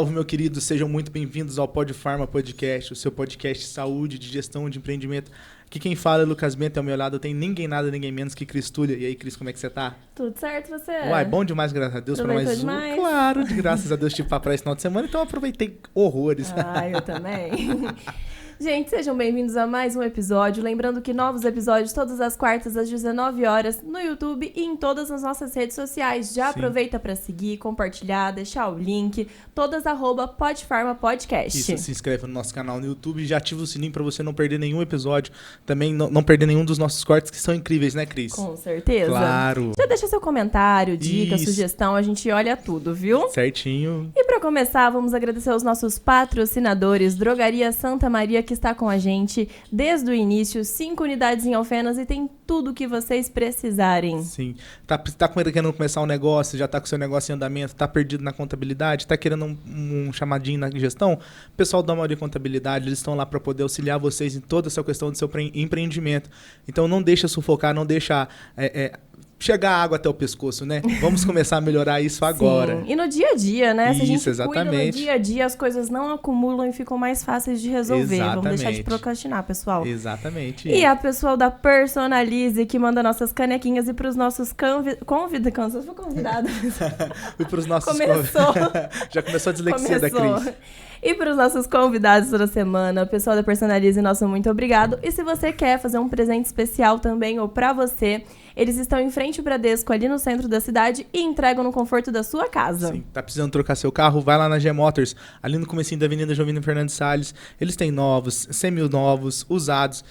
Salve, meu querido, sejam muito bem-vindos ao Podfarma Podcast, o seu podcast de saúde, de gestão, de empreendimento. Aqui quem fala é Lucas Bento, ao meu lado tem ninguém nada, ninguém menos que Cris Tulha. E aí, Cris, como é que você tá? Tudo certo, você? Uai, bom demais, graças a Deus, para mais um. Demais? Claro, graças a Deus tive para esse final de semana, então eu aproveitei horrores. Eu também. Gente, sejam bem-vindos a mais um episódio. Lembrando que novos episódios todas as quartas às 19 horas no YouTube e em todas as nossas redes sociais. Já aproveita para seguir, compartilhar, deixar o link, todas @PodfarmaPodcast. Isso, se inscreve no nosso canal no YouTube e já ativa o sininho para você não perder nenhum episódio. Também não perder nenhum dos nossos cortes, que são incríveis, né, Cris? Com certeza. Claro. Já deixa seu comentário, dica, sugestão, a gente olha tudo, viu? Certinho. E para começar, vamos agradecer aos nossos patrocinadores, Drogaria Santa Maria, que está com a gente desde o início, 5 unidades em Alfenas e tem tudo o que vocês precisarem. Sim. Tá querendo começar um negócio, já tá com seu negócio em andamento, tá perdido na contabilidade, tá querendo um chamadinho na gestão? O pessoal da Maria Contabilidade, eles estão lá para poder auxiliar vocês em toda essa questão do seu empreendimento. Então não deixa sufocar, não deixa chegar água até o pescoço, né? Vamos começar a melhorar isso agora. Sim. E no dia a dia, né? Se a gente exatamente. cuida no dia a dia, as coisas não acumulam e ficam mais fáceis de resolver. Exatamente. Vamos deixar de procrastinar, pessoal. Exatamente. E a pessoal da Personalize, que manda nossas canequinhas e para os nossos convidados. Eu fui convidada. E para os nossos Começou. Já começou a dislexia da Cris. E para os nossos convidados toda semana, o pessoal da Personalize, nosso muito obrigado. E se você quer fazer um presente especial também, ou para você, eles estão em frente ao Bradesco, ali no centro da cidade, e entregam no conforto da sua casa. Sim, tá precisando trocar seu carro? Vai lá na G-Motors, ali no comecinho da Avenida Jovino Fernandes Salles. Eles têm novos, semi-novos, usados,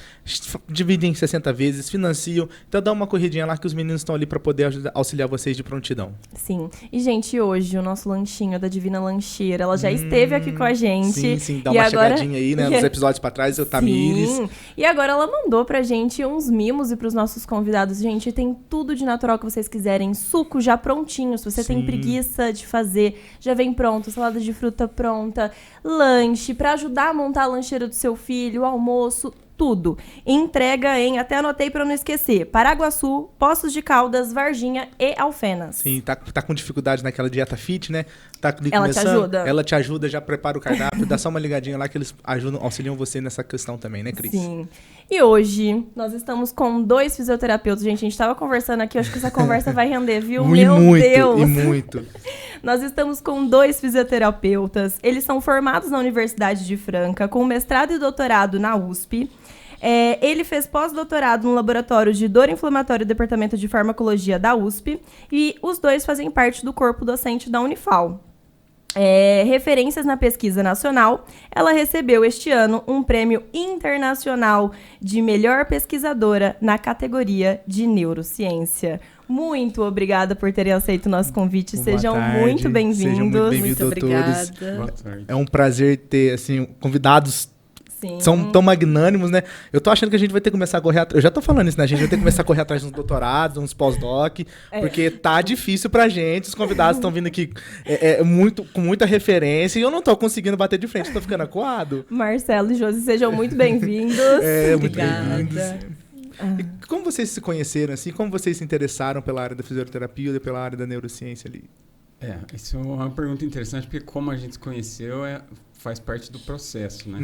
dividem em 60 vezes, financiam. Então dá uma corridinha lá que os meninos estão ali para poder auxiliar vocês de prontidão. Sim. E, gente, hoje o nosso lanchinho da Divina Lancheira, ela já esteve aqui com a gente. Sim, dá uma chegadinha aí, né, nos episódios para trás, o Tamires. Sim, e agora ela mandou pra gente uns mimos e pros nossos convidados. Gente, tem tudo de natural que vocês quiserem. Suco já prontinho, se você tem preguiça de fazer, já vem pronto. Salada de fruta pronta, lanche, pra ajudar a montar a lancheira do seu filho, almoço, tudo. Entrega em, até anotei pra não esquecer, Paraguaçu, Poços de Caldas, Varginha e Alfenas. Sim, tá com dificuldade naquela dieta fit, né? Tá ali ela começando, te ajuda. Ela te ajuda, já prepara o cardápio, dá só uma ligadinha lá que eles auxiliam você nessa questão também, né, Cris? Sim. E hoje nós estamos com 2 fisioterapeutas. Gente, a gente tava conversando aqui, eu acho que essa conversa vai render, viu? Meu Deus! E muito. Nós estamos com 2 fisioterapeutas. Eles são formados na Universidade de Franca, com mestrado e doutorado na USP. Ele fez pós-doutorado no Laboratório de Dor Inflamatória e Departamento de Farmacologia da USP. E os 2 fazem parte do corpo docente da Unifal. Referências na pesquisa nacional, ela recebeu este ano um prêmio internacional de melhor pesquisadora na categoria de neurociência. Muito obrigada por terem aceito o nosso convite. Sejam muito bem-vindos. Sejam muito bem-vindos, muito doutores. obrigada. É um prazer ter assim, convidados. Sim. São tão magnânimos, né? Eu tô achando que a gente vai ter que começar a correr atrás. Eu já tô falando isso, né? A gente vai ter que começar a correr atrás de uns doutorados, uns pós-doc, porque tá difícil pra gente. Os convidados estão vindo aqui com muita referência e eu não tô conseguindo bater de frente, tô ficando acuado. Marcelo e Josi, sejam muito bem-vindos. Muito Obrigada. bem-vindos. E como vocês se conheceram, assim? Como vocês se interessaram pela área da fisioterapia e pela área da neurociência ali? Isso é uma pergunta interessante, porque como a gente se conheceu, faz parte do processo, né?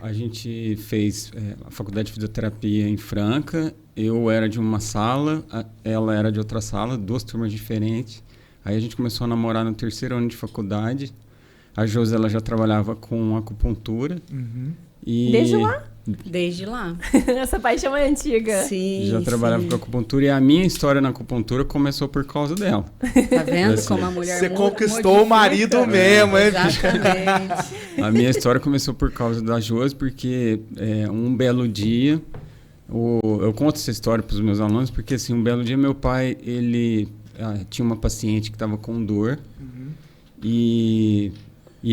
A gente fez a faculdade de fisioterapia em Franca, eu era de uma sala, ela era de outra sala, 2 turmas diferentes. Aí a gente começou a namorar no 3º ano de faculdade. A Josi, ela já trabalhava com acupuntura. E Desde lá? Desde lá. Essa paixão é antiga. Sim, já trabalhava com acupuntura e a minha história na acupuntura começou por causa dela. Tá vendo Assim, como a mulher Você conquistou o marido mesmo, hein, bicho? Exatamente. A minha história começou por causa da Josi, porque um belo dia, eu conto essa história para os meus alunos, porque assim, um belo dia meu pai, ele tinha uma paciente que estava com dor, e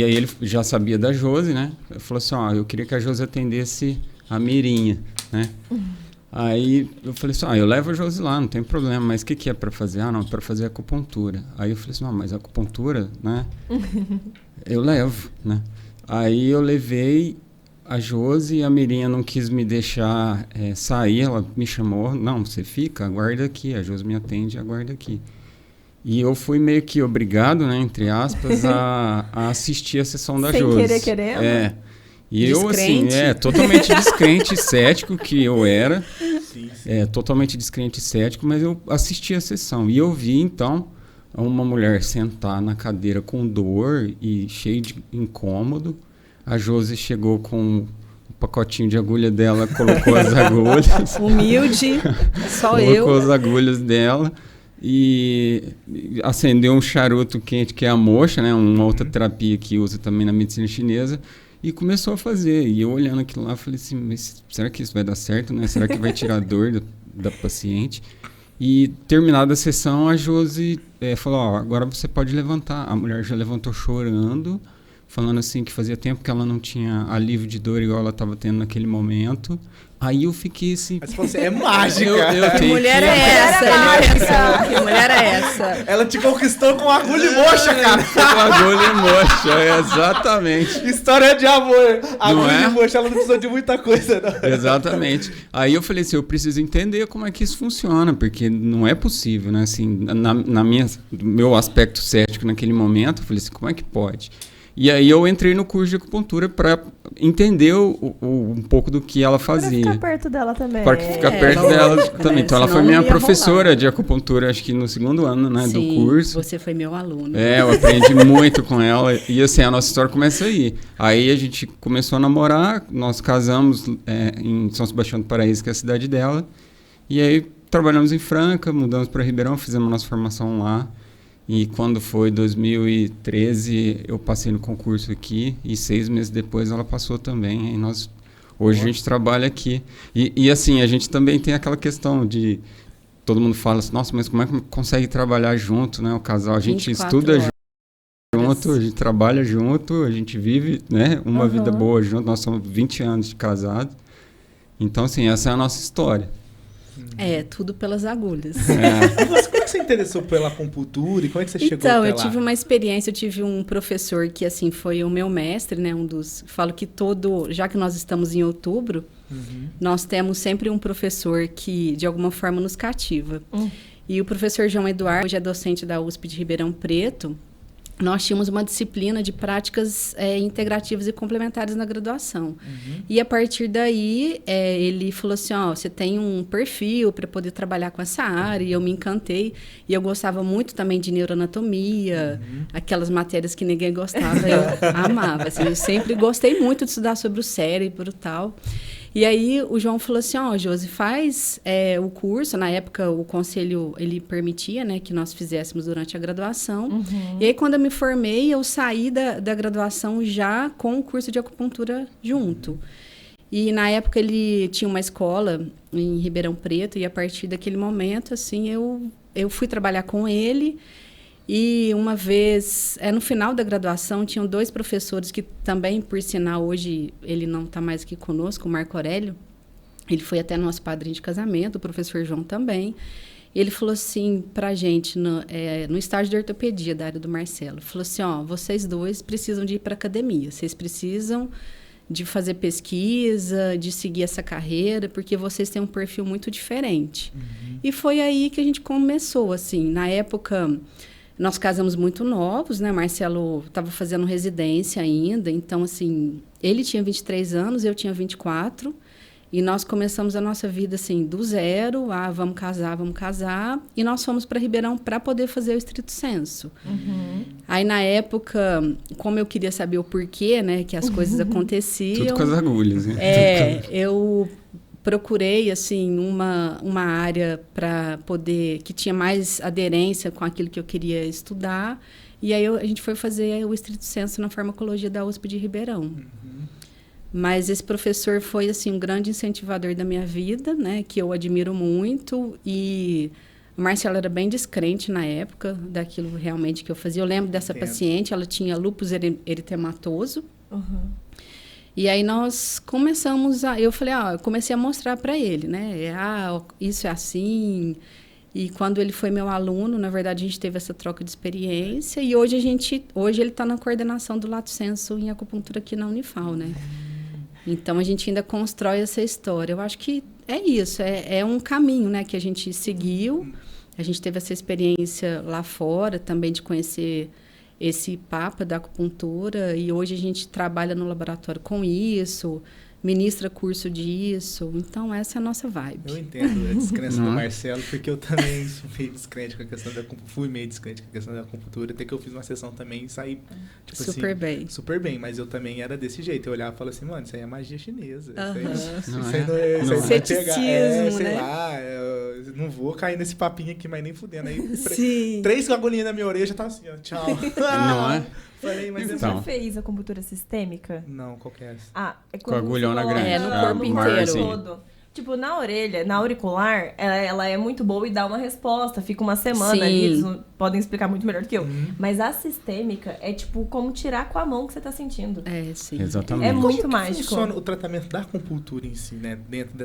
aí ele já sabia da Josi, né? Ele falou assim, eu queria que a Josi atendesse a Mirinha, né? Aí eu falei assim, eu levo a Josi lá, não tem problema, mas o que é para fazer? Não, para fazer acupuntura. Aí eu falei assim, mas acupuntura, né? Eu levo, né? Aí eu levei a Josi e a Mirinha não quis me deixar sair, ela me chamou, não, você fica, aguarda aqui, a Josi me atende, aguarda aqui. E eu fui meio que obrigado, né, entre aspas, a assistir a sessão da Sem Josi. querer. E eu, assim, totalmente descrente e cético que eu era. Sim. Totalmente descrente e cético, mas eu assisti a sessão. E eu vi, então, uma mulher sentar na cadeira com dor e cheio de incômodo. A Josi chegou com o pacotinho de agulha dela, colocou as agulhas. Humilde, só colocou as agulhas dela. E acendeu um charuto quente, que é a moxa, né? Uma outra terapia que usa também na medicina chinesa, e começou a fazer. E eu olhando aquilo lá, falei assim, mas será que isso vai dar certo, né? Será que vai tirar a dor da paciente? E terminada a sessão, a Josi falou, agora você pode levantar. A mulher já levantou chorando, falando assim que fazia tempo que ela não tinha alívio de dor igual ela estava tendo naquele momento. Aí eu fiquei assim... Mas você é mágica. Que mulher é essa? Que mulher é essa? Ela te conquistou com agulha e moxa, cara. Com agulha e moxa, exatamente. História de amor. Agulha é? e moxa, ela não precisou de muita coisa, não. Exatamente. Aí eu falei assim, eu preciso entender como é que isso funciona, porque não é possível, né? Assim, meu aspecto cético naquele momento, eu falei assim, como é que pode? E aí eu entrei no curso de acupuntura para entender um pouco do que ela fazia. Para ficar perto dela também. Para ficar perto dela também. Então ela foi minha professora de acupuntura, acho que no 2º ano, né, do curso. Você foi meu aluno. Eu aprendi muito com ela. E assim, a nossa história começa aí. Aí a gente começou a namorar, nós casamos em São Sebastião do Paraíso, que é a cidade dela. E aí trabalhamos em Franca, mudamos para Ribeirão, fizemos a nossa formação lá. E quando foi 2013, eu passei no concurso aqui e 6 meses depois ela passou também. E hoje a gente trabalha aqui. E assim, a gente também tem aquela questão de... Todo mundo fala assim, nossa, mas como é que consegue trabalhar junto, né? O casal, a gente estuda junto, a gente trabalha junto, a gente vive, né, uma vida boa junto. Nós somos 20 anos de casado. Então, assim, essa é a nossa história. Tudo pelas agulhas. Como é que você interessou pela acupuntura e como é que você chegou até lá? Então, eu tive uma experiência, eu tive um professor que, assim, foi o meu mestre, né? Falo que já que nós estamos em outubro, nós temos sempre um professor que, de alguma forma, nos cativa. E o professor João Eduardo, hoje é docente da USP de Ribeirão Preto, nós tínhamos uma disciplina de práticas integrativas e complementares na graduação. E a partir daí, ele falou assim, você tem um perfil para poder trabalhar com essa área, e eu me encantei. E eu gostava muito também de neuroanatomia, aquelas matérias que ninguém gostava, eu amava. Assim, eu sempre gostei muito de estudar sobre o cérebro e tal. E aí o João falou assim, Josi, faz o curso. Na época o conselho, ele permitia, né, que nós fizéssemos durante a graduação. E aí quando eu me formei, eu saí da graduação já com o curso de acupuntura junto. E na época ele tinha uma escola em Ribeirão Preto, e a partir daquele momento, assim, eu fui trabalhar com ele. E uma vez, no final da graduação, tinham 2 professores que também, por sinal, hoje ele não está mais aqui conosco, o Marco Aurélio. Ele foi até nosso padrinho de casamento, o professor João também. Ele falou assim para a gente, no estágio de ortopedia da área do Marcelo, falou assim, vocês 2 precisam de ir para a academia, vocês precisam de fazer pesquisa, de seguir essa carreira, porque vocês têm um perfil muito diferente. E foi aí que a gente começou, assim, na época... Nós casamos muito novos, né? Marcelo estava fazendo residência ainda, então, assim, ele tinha 23 anos, eu tinha 24, e nós começamos a nossa vida, assim, do zero, vamos casar, e nós fomos para Ribeirão para poder fazer o estrito senso. Aí, na época, como eu queria saber o porquê, né, que as coisas aconteciam... Tudo com as agulhas, né? Eu... procurei, assim, uma área para poder... que tinha mais aderência com aquilo que eu queria estudar. E aí a gente foi fazer o estrito senso na farmacologia da USP de Ribeirão. Mas esse professor foi, assim, um grande incentivador da minha vida, né? Que eu admiro muito. E a Marcela era bem descrente na época daquilo realmente que eu fazia. Eu lembro dessa paciente, ela tinha lúpus eritematoso. E aí nós começamos eu falei, eu comecei a mostrar para ele, né? Isso é assim. E quando ele foi meu aluno, na verdade, a gente teve essa troca de experiência. E hoje ele está na coordenação do Lato Senso em acupuntura aqui na Unifal, né? Então a gente ainda constrói essa história. Eu acho que é isso, é um caminho, né, que a gente seguiu. A gente teve essa experiência lá fora também de conhecer esse papo da acupuntura e hoje a gente trabalha no laboratório com isso, ministra curso disso. Então, essa é a nossa vibe. Eu entendo a descrença do Marcelo, porque eu também fui meio descrente com a questão da acupuntura, até que eu fiz uma sessão também e saí, tipo super bem. Super bem, mas eu também era desse jeito. Eu olhava e falava assim, mano, isso aí é magia chinesa. Isso Não aí ceticismo, sei né? lá, eu não vou cair nesse papinho aqui, mas nem fudendo. Aí, Sim. 3 agulhinhas na minha orelha já tava assim, ó, tchau. Não é? Falei, mas Você Então. já fez acupuntura sistêmica? Não, qual que é essa? Ah, é Com a agulhona você coloca grande. É, no corpo inteiro. todo. Tipo, na orelha, na auricular, ela é muito boa e dá uma resposta. Fica uma semana Sim. ali, eles podem explicar muito melhor do que eu. Uhum. Mas a sistêmica é tipo como tirar com a mão que você tá sentindo. É, sim. Exatamente. É muito Como que mágico. funciona o tratamento da acupuntura em si, né? Dentro de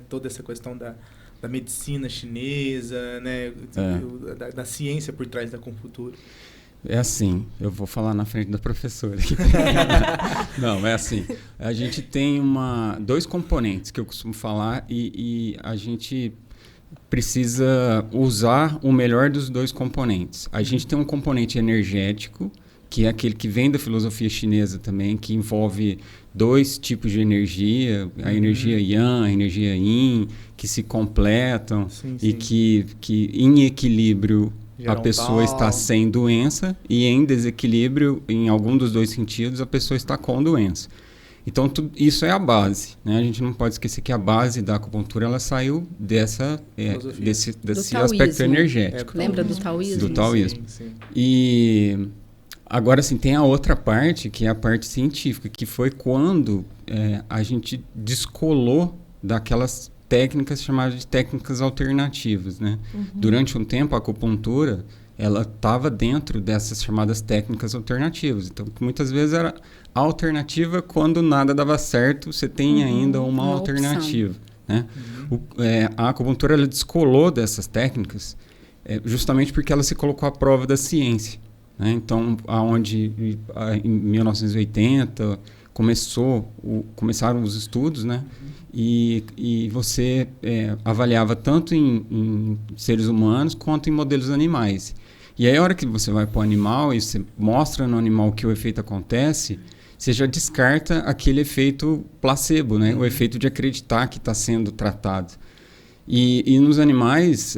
toda essa questão da medicina chinesa, né? Da ciência por trás da acupuntura. É assim, eu vou falar na frente da professora. Não, é assim. A gente tem 2 componentes que eu costumo falar e a gente precisa usar o melhor dos 2 componentes. A gente tem um componente energético, que é aquele que vem da filosofia chinesa também, que envolve 2 tipos de energia, a energia Yang, a energia Yin, que se completam e que em equilíbrio a pessoa está sem doença e em desequilíbrio, em algum dos 2 sentidos, a pessoa está com doença. Então, isso é a base, né? A gente não pode esquecer que a base da acupuntura ela saiu desse aspecto energético. Lembra do taoísmo? Do taoísmo. Sim. E agora, assim, tem a outra parte, que é a parte científica, que foi quando a gente descolou daquelas técnicas chamadas de técnicas alternativas, né? Durante um tempo, a acupuntura, ela estava dentro dessas chamadas técnicas alternativas. Então, muitas vezes era alternativa quando nada dava certo, você tem ainda uma alternativa, né? A acupuntura, ela descolou dessas técnicas justamente porque ela se colocou à prova da ciência, né? Então, em 1980 começaram os estudos, né? E você avaliava tanto em seres humanos quanto em modelos animais. E aí, a hora que você vai para o animal e você mostra no animal que o efeito acontece, você já descarta aquele efeito placebo, né? O efeito de acreditar que está sendo tratado. E nos animais,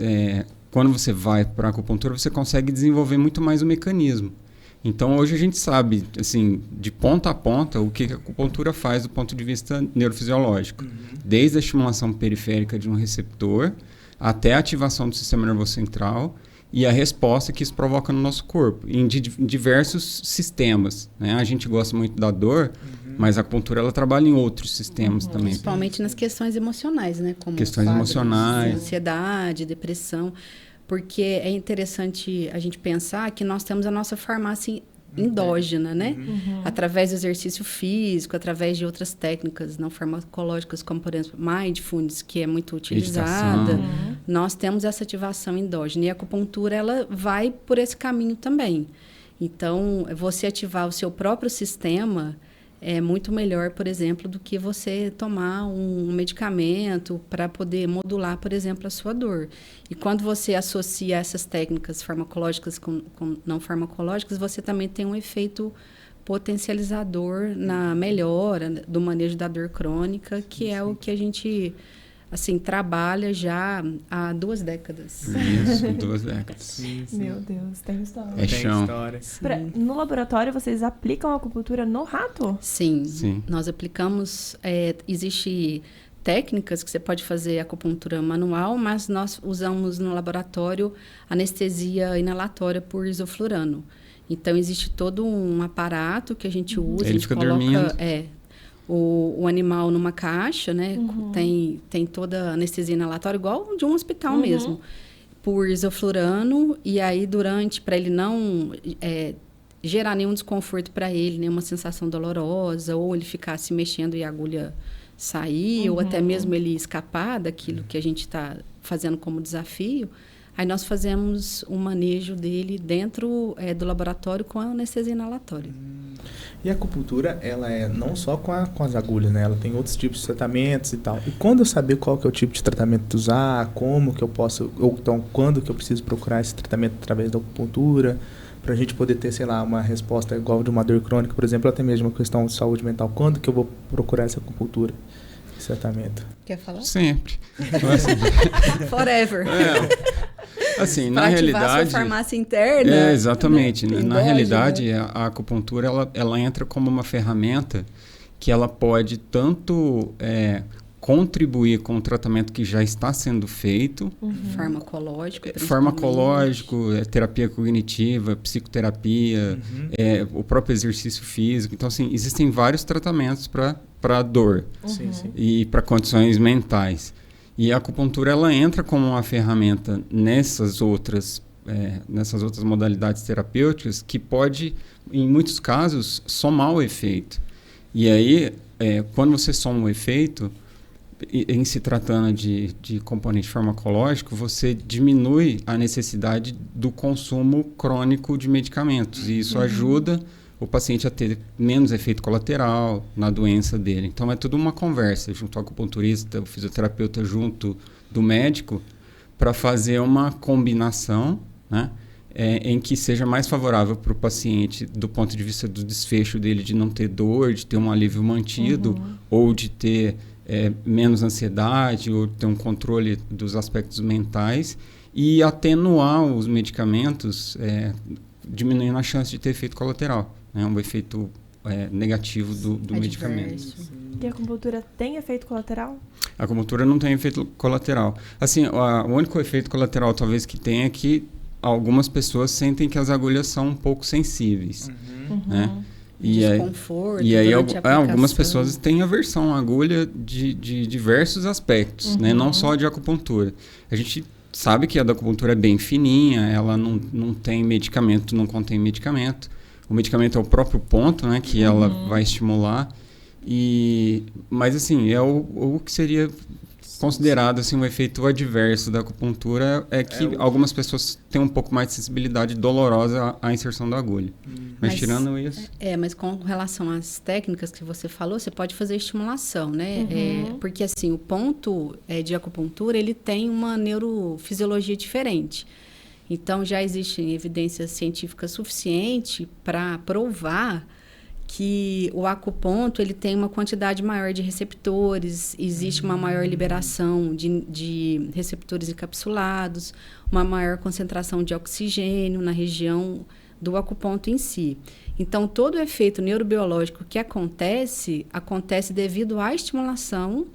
quando você vai para a acupuntura, você consegue desenvolver muito mais o mecanismo. Então, hoje a gente sabe, assim, de ponta a ponta, o que a acupuntura faz do ponto de vista neurofisiológico. Desde a estimulação periférica de um receptor até a ativação do sistema nervoso central e a resposta que isso provoca no nosso corpo, em diversos sistemas, né? A gente gosta muito da dor, mas a acupuntura ela trabalha em outros sistemas também. Principalmente nas questões emocionais, né? Como questões quadros de emocionais. ansiedade, depressão. Porque é interessante a gente pensar que nós temos a nossa farmácia endógena, né? Através do exercício físico, através de outras técnicas não farmacológicas, como, por exemplo, mindfulness, que é muito utilizada. Nós temos essa ativação endógena. E a acupuntura, ela vai por esse caminho também. Então, você ativar o seu próprio sistema é muito melhor, por exemplo, do que você tomar um medicamento para poder modular, por exemplo, a sua dor. E quando você associa essas técnicas farmacológicas com não farmacológicas, você também tem um efeito potencializador na melhora do manejo da dor crônica, que é o que a gente trabalha já há 2 décadas. Isso, 2 décadas. Sim. Meu Deus, tem história. É chão. História. No laboratório, vocês aplicam a acupuntura no rato? Sim. Nós aplicamos... existe técnicas que você pode fazer acupuntura manual, mas nós usamos no laboratório anestesia inalatória por isoflurano. Então, existe todo um aparato que a gente usa. Ele fica dormindo. O animal numa caixa, né? Tem toda a anestesia inalatória, igual de um hospital mesmo. Por isoflurano, e aí para ele não gerar nenhum desconforto para ele, nenhuma sensação dolorosa, ou ele ficar se mexendo e a agulha sair, ou até mesmo ele escapar daquilo que a gente está fazendo como desafio, Aí nós fazemos o manejo dele dentro do laboratório com a anestesia inalatória. E a acupuntura, ela é não só com as agulhas, né? Ela tem outros tipos de tratamentos e tal. E quando eu saber qual que é o tipo de tratamento usar, como que eu posso, ou então quando que eu preciso procurar esse tratamento através da acupuntura, pra gente poder ter, sei lá, uma resposta igual de uma dor crônica, por exemplo, até mesmo uma questão de saúde mental. Quando que eu vou procurar essa acupuntura, esse tratamento? Quer falar? Sempre. Forever. Assim, na pra ativar realidade... a sua farmácia interna. Exatamente. Né? Na realidade, a acupuntura, ela entra como uma ferramenta que ela pode tanto contribuir com o tratamento que já está sendo feito. Farmacológico. Farmacológico, terapia cognitiva, psicoterapia, o próprio exercício físico. Então, assim, existem vários tratamentos para dor e para condições mentais. E a acupuntura, ela entra como uma ferramenta nessas outras modalidades terapêuticas que pode, em muitos casos, somar o efeito. E aí, quando você soma o efeito, em se tratando de componente farmacológico, você diminui a necessidade do consumo crônico de medicamentos. E isso ajuda o paciente a ter menos efeito colateral na doença dele. Então, é tudo uma conversa junto ao acupunturista, o fisioterapeuta junto do médico, para fazer uma combinação, né, em que seja mais favorável para o paciente do ponto de vista do desfecho dele, de não ter dor, de ter um alívio mantido, ou de ter menos ansiedade, ou ter um controle dos aspectos mentais, e atenuar os medicamentos, diminuindo a chance de ter efeito colateral. Um efeito negativo do medicamento. E a acupuntura tem efeito colateral? A acupuntura não tem efeito colateral. Assim, o único efeito colateral talvez que tenha é que algumas pessoas sentem que as agulhas são um pouco sensíveis. Né? Desconforto. E aí algumas pessoas têm aversão à agulha de diversos aspectos, né? Não só de acupuntura. A gente sabe que a da acupuntura é bem fininha, ela não tem medicamento, não contém medicamento. O medicamento é o próprio ponto, né, que ela vai estimular. Mas, assim, o que seria considerado assim, um efeito adverso da acupuntura é que algumas pessoas têm um pouco mais de sensibilidade dolorosa à inserção da agulha. Mas tirando isso... Mas com relação às técnicas que você falou, você pode fazer estimulação, né? Porque, assim, o ponto de acupuntura, ele tem uma neurofisiologia diferente. Então, já existem evidências científicas suficientes para provar que o acuponto ele tem uma quantidade maior de receptores, existe uma maior liberação de receptores encapsulados, uma maior concentração de oxigênio na região do acuponto em si. Então, todo o efeito neurobiológico que acontece devido à estimulação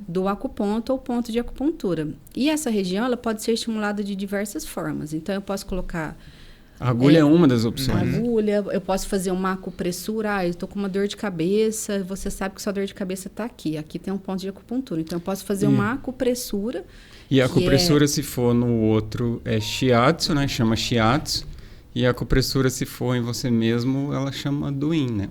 do acuponto ou ponto de acupuntura. E essa região ela pode ser estimulada de diversas formas. Então, eu posso colocar... A agulha é uma das opções. Agulha, eu posso fazer uma acupressura. Eu estou com uma dor de cabeça, você sabe que sua dor de cabeça está aqui. Aqui tem um ponto de acupuntura. Então, eu posso fazer uma acupressura. E a acupressura, se for no outro, é shiatsu, né? Chama shiatsu. E a acupressura, se for em você mesmo, ela chama Duin, né?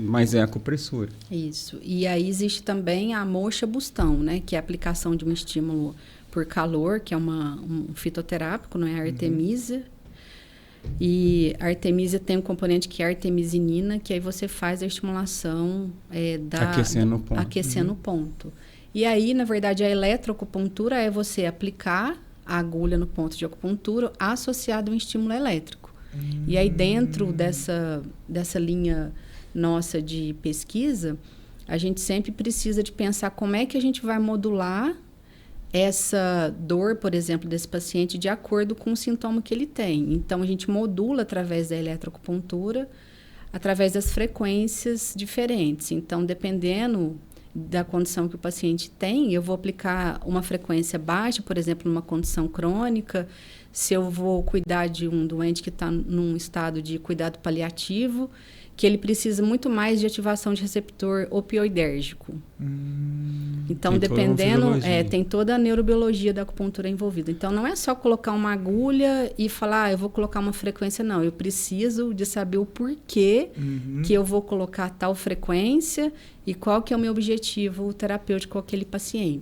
Mas é acupressura. Isso. E aí existe também a moxa bustão, né? Que é a aplicação de um estímulo por calor, que é um fitoterápico, não é? A Artemisia. E a Artemisia tem um componente que é a artemisinina, que aí você faz a estimulação aquecendo o ponto. E aí, na verdade, a eletroacupuntura é você aplicar a agulha no ponto de acupuntura associado a um estímulo elétrico. E aí, dentro dessa linha nossa de pesquisa, a gente sempre precisa de pensar como é que a gente vai modular essa dor, por exemplo, desse paciente de acordo com o sintoma que ele tem. Então, a gente modula através da eletroacupuntura, através das frequências diferentes. Então, dependendo da condição que o paciente tem, eu vou aplicar uma frequência baixa, por exemplo, numa condição crônica. Se eu vou cuidar de um doente que está num estado de cuidado paliativo, que ele precisa muito mais de ativação de receptor opioidérgico. Então, tem toda uma dependendo, fisiologia. tem toda a neurobiologia da acupuntura envolvida. Então, não é só colocar uma agulha e falar, eu vou colocar uma frequência, não. Eu preciso de saber o porquê que eu vou colocar tal frequência e qual que é o meu objetivo terapêutico com aquele paciente.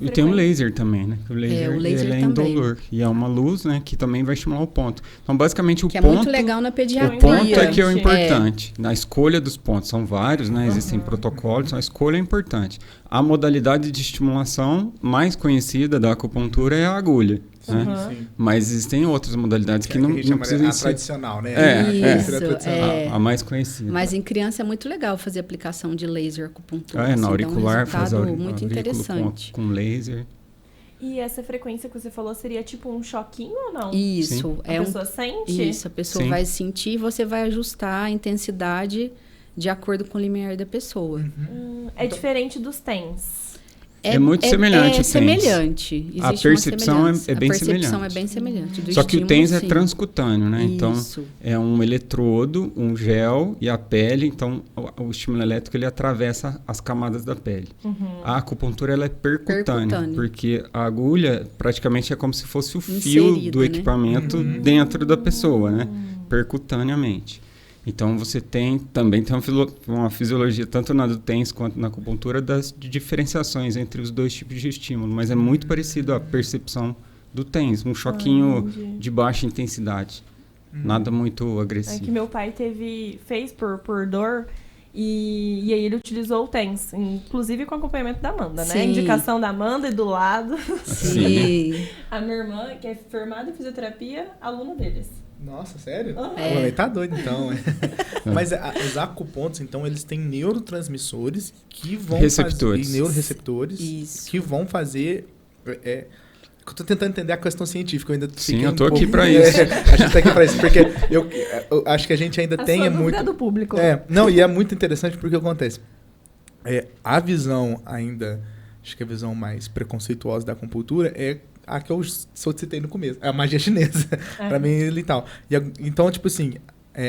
E tem o laser também, né? O laser, o laser ele é também. indolor. E é uma luz, né? Que também vai estimular o ponto. Então, basicamente, Que é muito legal na pediatria. O ponto é que é o É. importante. Na escolha dos pontos, são vários, né? Existem protocolos, então a escolha é importante. A modalidade de estimulação mais conhecida da acupuntura é a agulha. Né? Sim. Mas existem outras modalidades que a não gente chama precisam a ser tradicional, né? Isso, A tradicional. a mais conhecida. Mas em criança é muito legal fazer aplicação de laser acupuntura. Na assim, auricular, dá um faz resultado muito aurículo interessante. com laser. E essa frequência que você falou seria tipo um choquinho ou não? Isso. A pessoa sente? Isso, a pessoa Sim. vai sentir e você vai ajustar a intensidade de acordo com o limiar da pessoa. É diferente dos TENS. É muito semelhante ao É TENS. semelhante. Existe A percepção uma semelhança. é bem A percepção semelhante. é bem semelhante. Do Só que o estímulo, TENS é sim. transcutâneo, né? Então, Isso. é um eletrodo, um gel e a pele. Então, o estímulo elétrico, ele atravessa as camadas da pele. A acupuntura, ela é percutânea. Porque a agulha, praticamente, é como se fosse o fio Inserida, do né? equipamento dentro da pessoa, né? Percutaneamente. Então, você também tem uma fisiologia, tanto na do TENS quanto na acupuntura, de diferenciações entre os dois tipos de estímulo. Mas é muito parecido a percepção do TENS, um choquinho de baixa intensidade. Nada muito É agressivo. que meu pai fez por dor e aí ele utilizou o TENS, inclusive com acompanhamento da Amanda, né? Sim. Indicação da Amanda e do lado. Sim. A minha irmã, que é formada em fisioterapia, aluna deles. Nossa, sério? É. O moleque tá doido, então. Mas os acupontos, então, eles têm neurotransmissores que vão Receptores. fazer... Neuroreceptores. Isso. Que vão fazer... Eu tô tentando entender a questão científica. Eu ainda Sim, fiquei eu tô um aqui pouco- pra isso. A gente tá aqui pra isso, porque eu acho que a gente ainda A tem sua é dúvida muito... do público. Não, e é muito interessante porque acontece. A visão ainda, acho que a visão mais preconceituosa da acupuntura é a que eu citei no começo, é a magia chinesa, pra mim e tal. Então, tipo assim,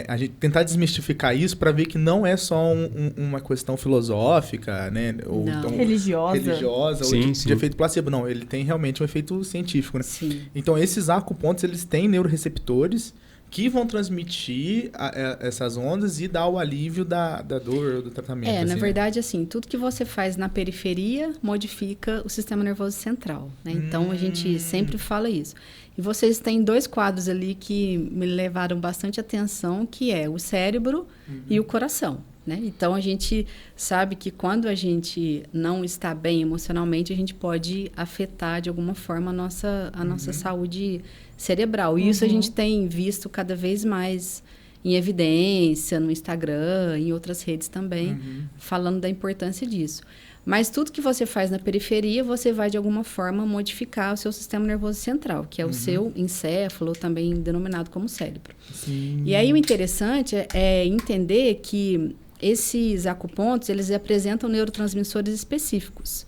a gente tentar desmistificar isso pra ver que não é só uma questão filosófica, né? Ou Não. então Religiosa. Sim, ou sim. de efeito placebo. Não, ele tem realmente um efeito científico, né? Sim. Então, esses acupontos, eles têm neuroreceptores que vão transmitir essas ondas e dar o alívio da dor, do tratamento. Na assim, né? verdade, assim, tudo que você faz na periferia modifica o sistema nervoso central, né? Então, a gente sempre fala isso. E vocês têm dois quadros ali que me levaram bastante atenção, que é o cérebro e o coração, né? Então, a gente sabe que quando a gente não está bem emocionalmente, a gente pode afetar de alguma forma a nossa saúde cerebral. E isso a gente tem visto cada vez mais em evidência, no Instagram, em outras redes também, falando da importância disso. Mas tudo que você faz na periferia, você vai, de alguma forma, modificar o seu sistema nervoso central, que é o seu encéfalo, também denominado como cérebro. Sim. E aí, o interessante é entender que esses acupontos, eles apresentam neurotransmissores específicos.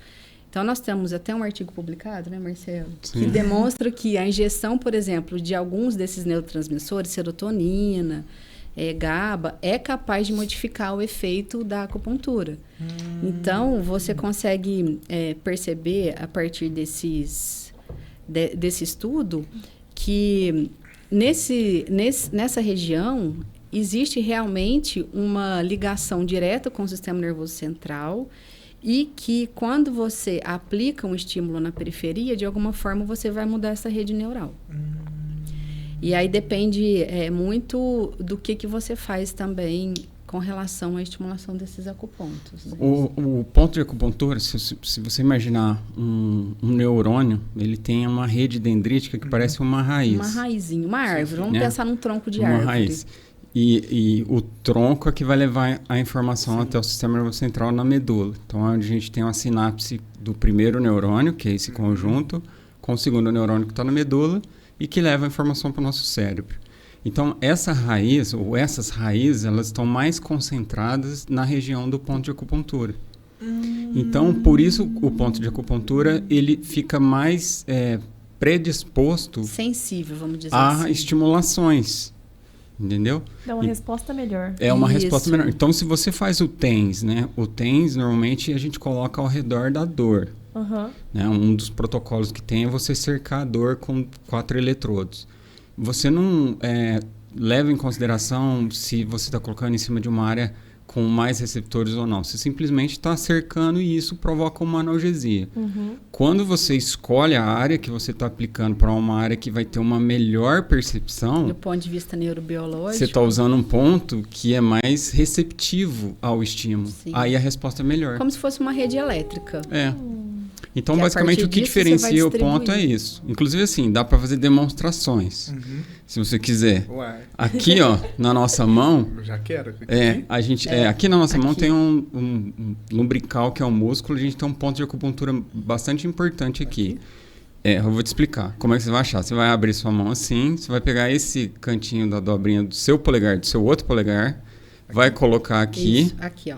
Então, nós temos até um artigo publicado, né, Marcelo? Sim. Que demonstra que a injeção, por exemplo, de alguns desses neurotransmissores, serotonina, GABA, é capaz de modificar o efeito da acupuntura. Então, você consegue perceber, a partir desse estudo, que nessa região existe realmente uma ligação direta com o sistema nervoso central e que, quando você aplica um estímulo na periferia, de alguma forma você vai mudar essa rede neural. E aí depende muito do que você faz também com relação à estimulação desses acupontos. Né? O ponto de acupuntura, se você imaginar um neurônio, ele tem uma rede dendrítica que parece uma raiz. Uma raizinha, uma árvore. Vamos pensar num tronco de uma árvore. raiz. E o tronco é que vai levar a informação até o sistema nervoso central na medula. Então, é onde a gente tem uma sinapse do primeiro neurônio, que é esse conjunto, com o segundo neurônio que está na medula e que leva a informação para o nosso cérebro. Então, essa raiz, ou essas raízes, elas estão mais concentradas na região do ponto de acupuntura. Então, por isso, o ponto de acupuntura, ele fica mais predisposto Sensível, vamos dizer a assim. estimulações. entendeu? Dá uma resposta melhor. É uma Isso. resposta melhor. Então, se você faz o TENS, né? O TENS, normalmente, a gente coloca ao redor da dor. Aham. Né? Um dos protocolos que tem é você cercar a dor com 4 eletrodos. Você não leva em consideração se você está colocando em cima de uma área com mais receptores ou não. Você simplesmente está cercando e isso provoca uma analgesia. Quando você escolhe a área que você está aplicando para uma área que vai ter uma melhor percepção, Do ponto de vista neurobiológico. você está usando um ponto que é mais receptivo ao estímulo. Sim. Aí a resposta é melhor. Como se fosse uma rede elétrica. Então, E a basicamente, partir o que disso, você vai diferencia o ponto é distribuir. isso. Inclusive, assim, dá para fazer demonstrações. Se você quiser. Uai, Aqui, ó, na nossa mão, eu já quero. a gente, aqui na nossa mão aqui. tem um lumbrical, que é um músculo. A gente tem um ponto de acupuntura bastante importante aqui. Eu vou te explicar como é que você vai achar. Você vai abrir sua mão assim, você vai pegar esse cantinho da dobrinha do seu polegar, do seu outro polegar, vai colocar aqui, Isso, aqui, ó.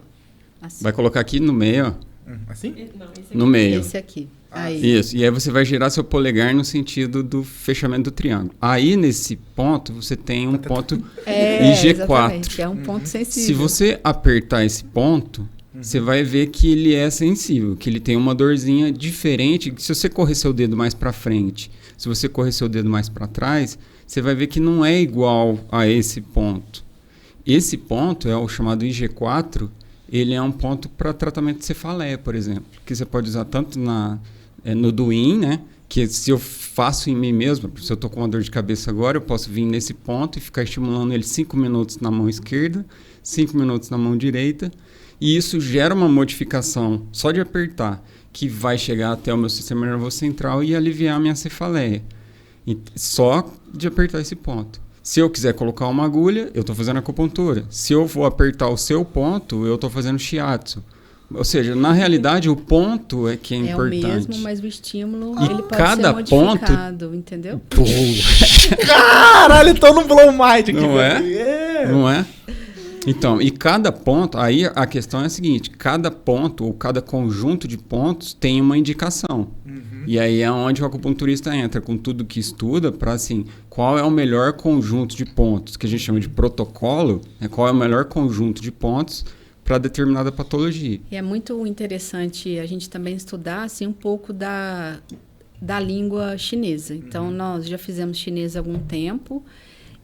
Assim. vai colocar aqui no meio, ó. Assim? Não, esse aqui. No meio. Esse aqui. Aí. Isso, e aí você vai girar seu polegar no sentido do fechamento do triângulo. Aí, nesse ponto, você tem um ponto IG4. Exatamente, é um ponto sensível. Se você apertar esse ponto, você vai ver que ele é sensível, que ele tem uma dorzinha diferente. Se você correr seu dedo mais para frente, se você correr seu dedo mais para trás, você vai ver que não é igual a esse ponto. Esse ponto é o chamado IG4, ele é um ponto para tratamento de cefaleia, por exemplo, que você pode usar tanto no Duin, né? Que se eu faço em mim mesmo, se eu estou com uma dor de cabeça agora, eu posso vir nesse ponto e ficar estimulando ele 5 minutos na mão esquerda, 5 minutos na mão direita, e isso gera uma modificação só de apertar, que vai chegar até o meu sistema nervoso central e aliviar a minha cefaleia. Só de apertar esse ponto. Se eu quiser colocar uma agulha, eu estou fazendo acupuntura. Se eu vou apertar o seu ponto, eu estou fazendo shiatsu. Ou seja, na realidade, o ponto é que é importante. É o mesmo, mas o estímulo E ele pode cada ser modificado, entendeu? Caralho, tô no blow mind aqui. Não é? velho. Não é? Então, e cada ponto, aí a questão é a seguinte, cada ponto ou cada conjunto de pontos tem uma indicação. E aí é onde o acupunturista entra com tudo que estuda para, assim, qual é o melhor conjunto de pontos, que a gente chama de protocolo, né? Qual é o melhor conjunto de pontos para determinada patologia. E é muito interessante a gente também estudar assim, um pouco da língua chinesa. Então, nós já fizemos chinês há algum tempo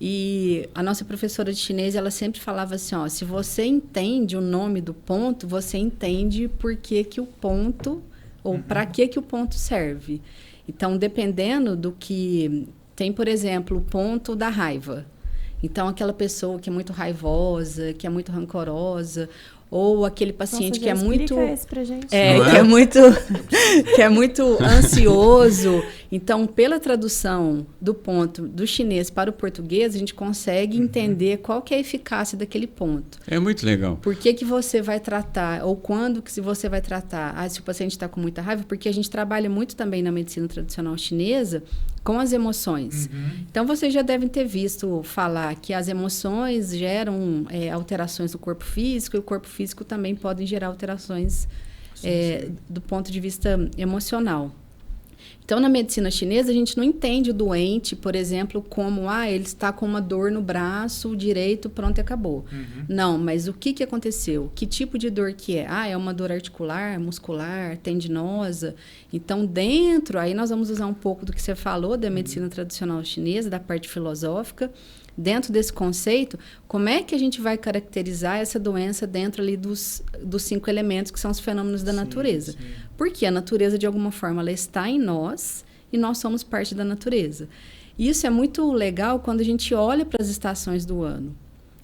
e a nossa professora de chinês, ela sempre falava assim, ó, se você entende o nome do ponto, você entende por que que o ponto, ou para que o ponto serve. Então, dependendo do que... Tem, por exemplo, o ponto da raiva. Então, aquela pessoa que é muito raivosa, que é muito rancorosa, ou aquele paciente que é muito... Esse pra gente. Não é? que é muito ansioso. Então, pela tradução do ponto do chinês para o português, a gente consegue entender qual que é a eficácia daquele ponto. É muito legal. Por que que você vai tratar, ou quando que você vai tratar? Se o paciente está com muita raiva, porque a gente trabalha muito também na medicina tradicional chinesa com as emoções. Então, vocês já devem ter visto falar que as emoções geram alterações do corpo físico, e o corpo físico também pode gerar alterações do ponto de vista emocional. Então, na medicina chinesa, a gente não entende o doente, por exemplo, como, ele está com uma dor no braço direito, pronto, e acabou. Não, mas o que aconteceu? Que tipo de dor que é? É uma dor articular, muscular, tendinosa. Então, aí nós vamos usar um pouco do que você falou da medicina tradicional chinesa, da parte filosófica. Dentro desse conceito, como é que a gente vai caracterizar essa doença dentro ali dos 5 elementos que são os fenômenos da natureza? Porque a natureza, de alguma forma, ela está em nós e nós somos parte da natureza. E isso é muito legal quando a gente olha para as estações do ano.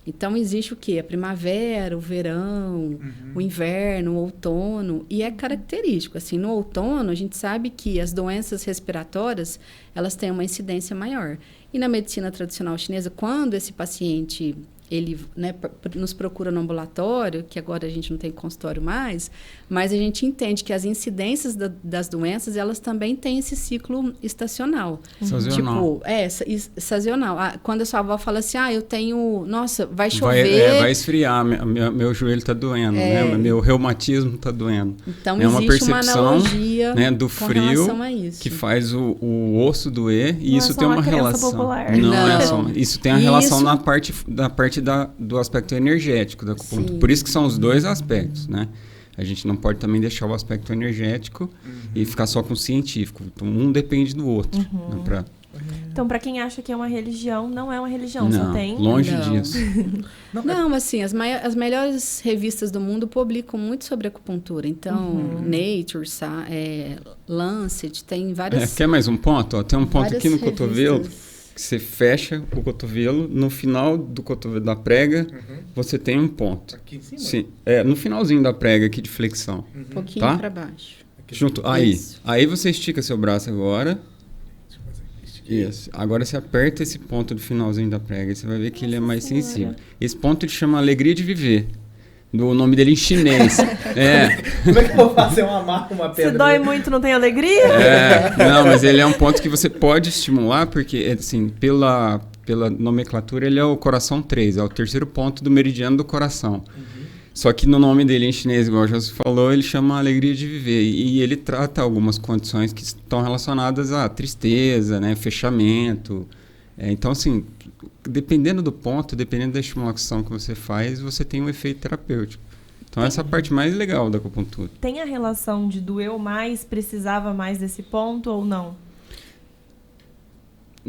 Então, existe o quê? A primavera, o verão, o inverno, o outono. E é característico. Assim, no outono, a gente sabe que as doenças respiratórias, elas têm uma incidência maior. E na medicina tradicional chinesa, quando esse paciente ele, né, nos procura no ambulatório, que agora a gente não tem consultório mais, mas a gente entende que as incidências das doenças, elas também têm esse ciclo estacional. Sazonal. Tipo, sazonal. Quando a sua avó fala assim, eu tenho, nossa, vai chover... Vai esfriar, meu joelho está doendo, né? Meu reumatismo está doendo. Então, é uma existe percepção, uma analogia, né, do frio isso. que faz o osso doer, e não isso é só tem uma crença relação. popular. Não é só. Isso tem a relação na parte do aspecto energético da acupuntura. Sim. Por isso que são os dois aspectos, né? A gente não pode também deixar o aspecto energético e ficar só com o científico. Então, um depende do outro. Né, Então, para quem acha que é uma religião, não é uma religião, não, só tem... longe Não. disso. Não, assim, as melhores revistas do mundo publicam muito sobre acupuntura. Então, Nature, Lancet, tem várias... Quer mais um ponto? Ó, tem um ponto aqui no várias cotovelo, revistas. que você fecha o cotovelo, no final do cotovelo da prega, você tem um ponto. Aqui em cima? Sim, no finalzinho da prega aqui de flexão. Um pouquinho Tá? para baixo. Junto, Isso. aí você estica seu braço agora. Isso. Agora você aperta esse ponto do finalzinho da prega e você vai ver que ele é mais sensível. Esse ponto ele chama alegria de viver. O nome dele em chinês. Como é que eu vou fazer uma pedra? Se dói muito, não tem alegria? Não, mas ele é um ponto que você pode estimular, porque, assim, pela nomenclatura, ele é o coração 3, é o terceiro ponto do meridiano do coração. Só que no nome dele em chinês, igual o José falou, ele chama alegria de viver. E ele trata algumas condições que estão relacionadas à tristeza, né, fechamento. Então, assim, dependendo do ponto, dependendo da estimulação que você faz, você tem um efeito terapêutico. Então, essa é a parte mais legal da acupuntura. Tem a relação de doeu mais, precisava mais desse ponto ou não?